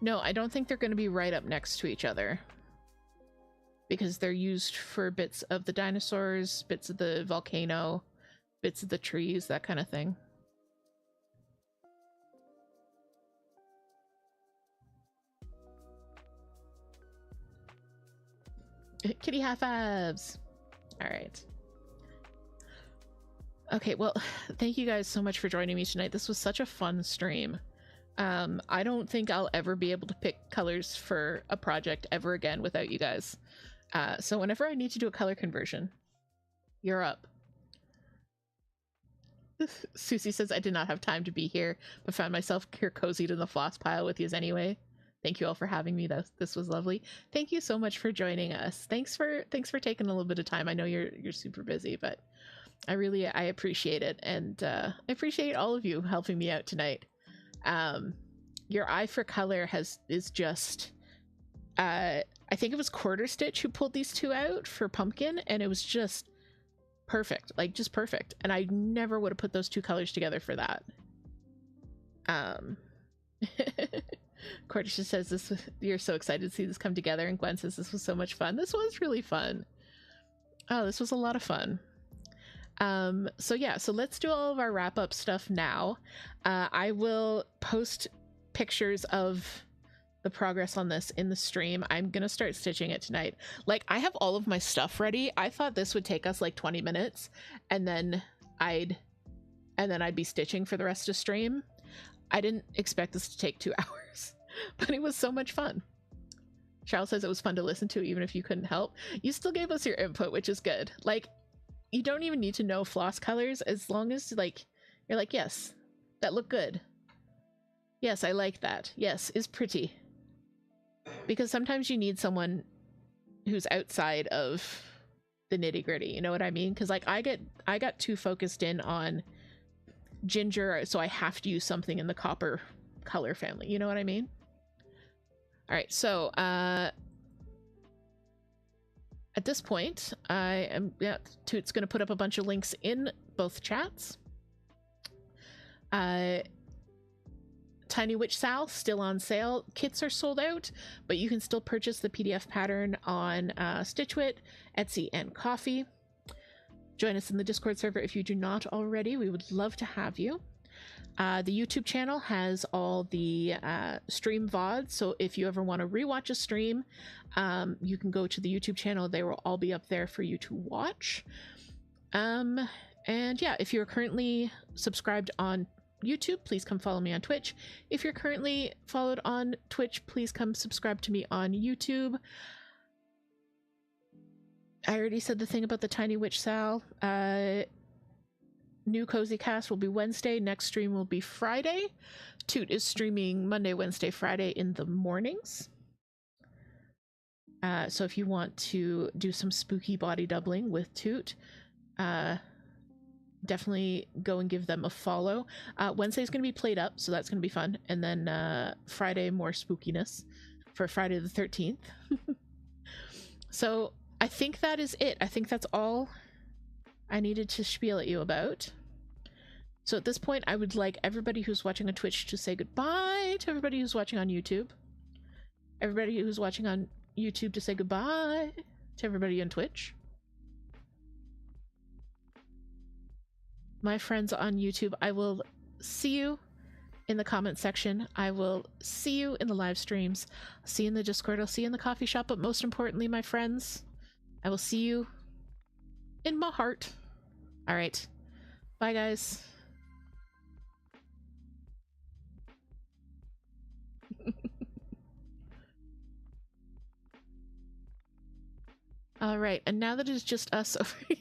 No, I don't think they're going to be right up next to each other, because they're used for bits of the dinosaurs, bits of the volcano, bits of the trees, that kind of thing. Kitty high fives. All right. Okay, well, thank you guys so much for joining me tonight. This was such a fun stream. I don't think I'll ever be able to pick colors for a project ever again without you guys. So whenever I need to do a color conversion, you're up. Susie says, I did not have time to be here, but found myself here cozied in the floss pile with yous anyway. Thank you all for having me. This was lovely. Thank you so much for joining us. Thanks for taking a little bit of time. I know you're super busy, but I appreciate it, and I appreciate all of you helping me out tonight. Your eye for color is just I think it was Quarter Stitch who pulled these two out for Pumpkin, and it was just perfect, like just perfect. And I never would have put those two colors together for that. Quarter Stitch says you're so excited to see this come together, and Gwen says this was so much fun. This was really fun. Oh, this was a lot of fun. So yeah, so let's do all of our wrap up stuff now. I will post pictures of the progress on this in the stream. I'm gonna start stitching it tonight. Like, I have all of my stuff ready. I thought this would take us like 20 minutes, and then I'd be stitching for the rest of the stream. I didn't expect this to take 2 hours, but it was so much fun. Charles says it was fun to listen to even if you couldn't help. You still gave us your input, which is good. Like, you don't even need to know floss colors, as long as like you're like, yes, that looked good. Yes, I like that. Yes, is pretty. Because sometimes you need someone who's outside of the nitty gritty, you know what I mean? Because like I got too focused in on ginger, so I have to use something in the copper color family, you know what I mean? All right, so at this point, Toot's going to put up a bunch of links in both chats. Tiny Witch Sal, still on sale. Kits are sold out, but you can still purchase the PDF pattern on Stitchwit, Etsy, and Coffee. Join us in the Discord server if you do not already. We would love to have you. The YouTube channel has all the stream VODs, so if you ever want to rewatch a stream, you can go to the YouTube channel. They will all be up there for you to watch. And yeah, if you're currently subscribed on YouTube, please come follow me on Twitch. If you're currently followed on Twitch, please come subscribe to me on YouTube. I already said the thing about the Tiny Witch Sal. New Cozy Cast will be Wednesday. Next stream will be Friday. Toot is streaming Monday, Wednesday, Friday in the mornings. So if you want to do some spooky body doubling with Toot, definitely go and give them a follow. Wednesday's going to be played up, so that's going to be fun. And then Friday, more spookiness for Friday the 13th. So I think that is it. I think that's all I needed to spiel at you about. So at this point, I would like everybody who's watching on Twitch to say goodbye to everybody who's watching on YouTube. Everybody who's watching on YouTube to say goodbye to everybody on Twitch. My friends on YouTube, I will see you in the comment section. I will see you in the live streams. I'll see you in the Discord. I'll see you in the coffee shop. But most importantly, my friends, I will see you in my heart. All right. Bye, guys. All right. And now that it's just us over here.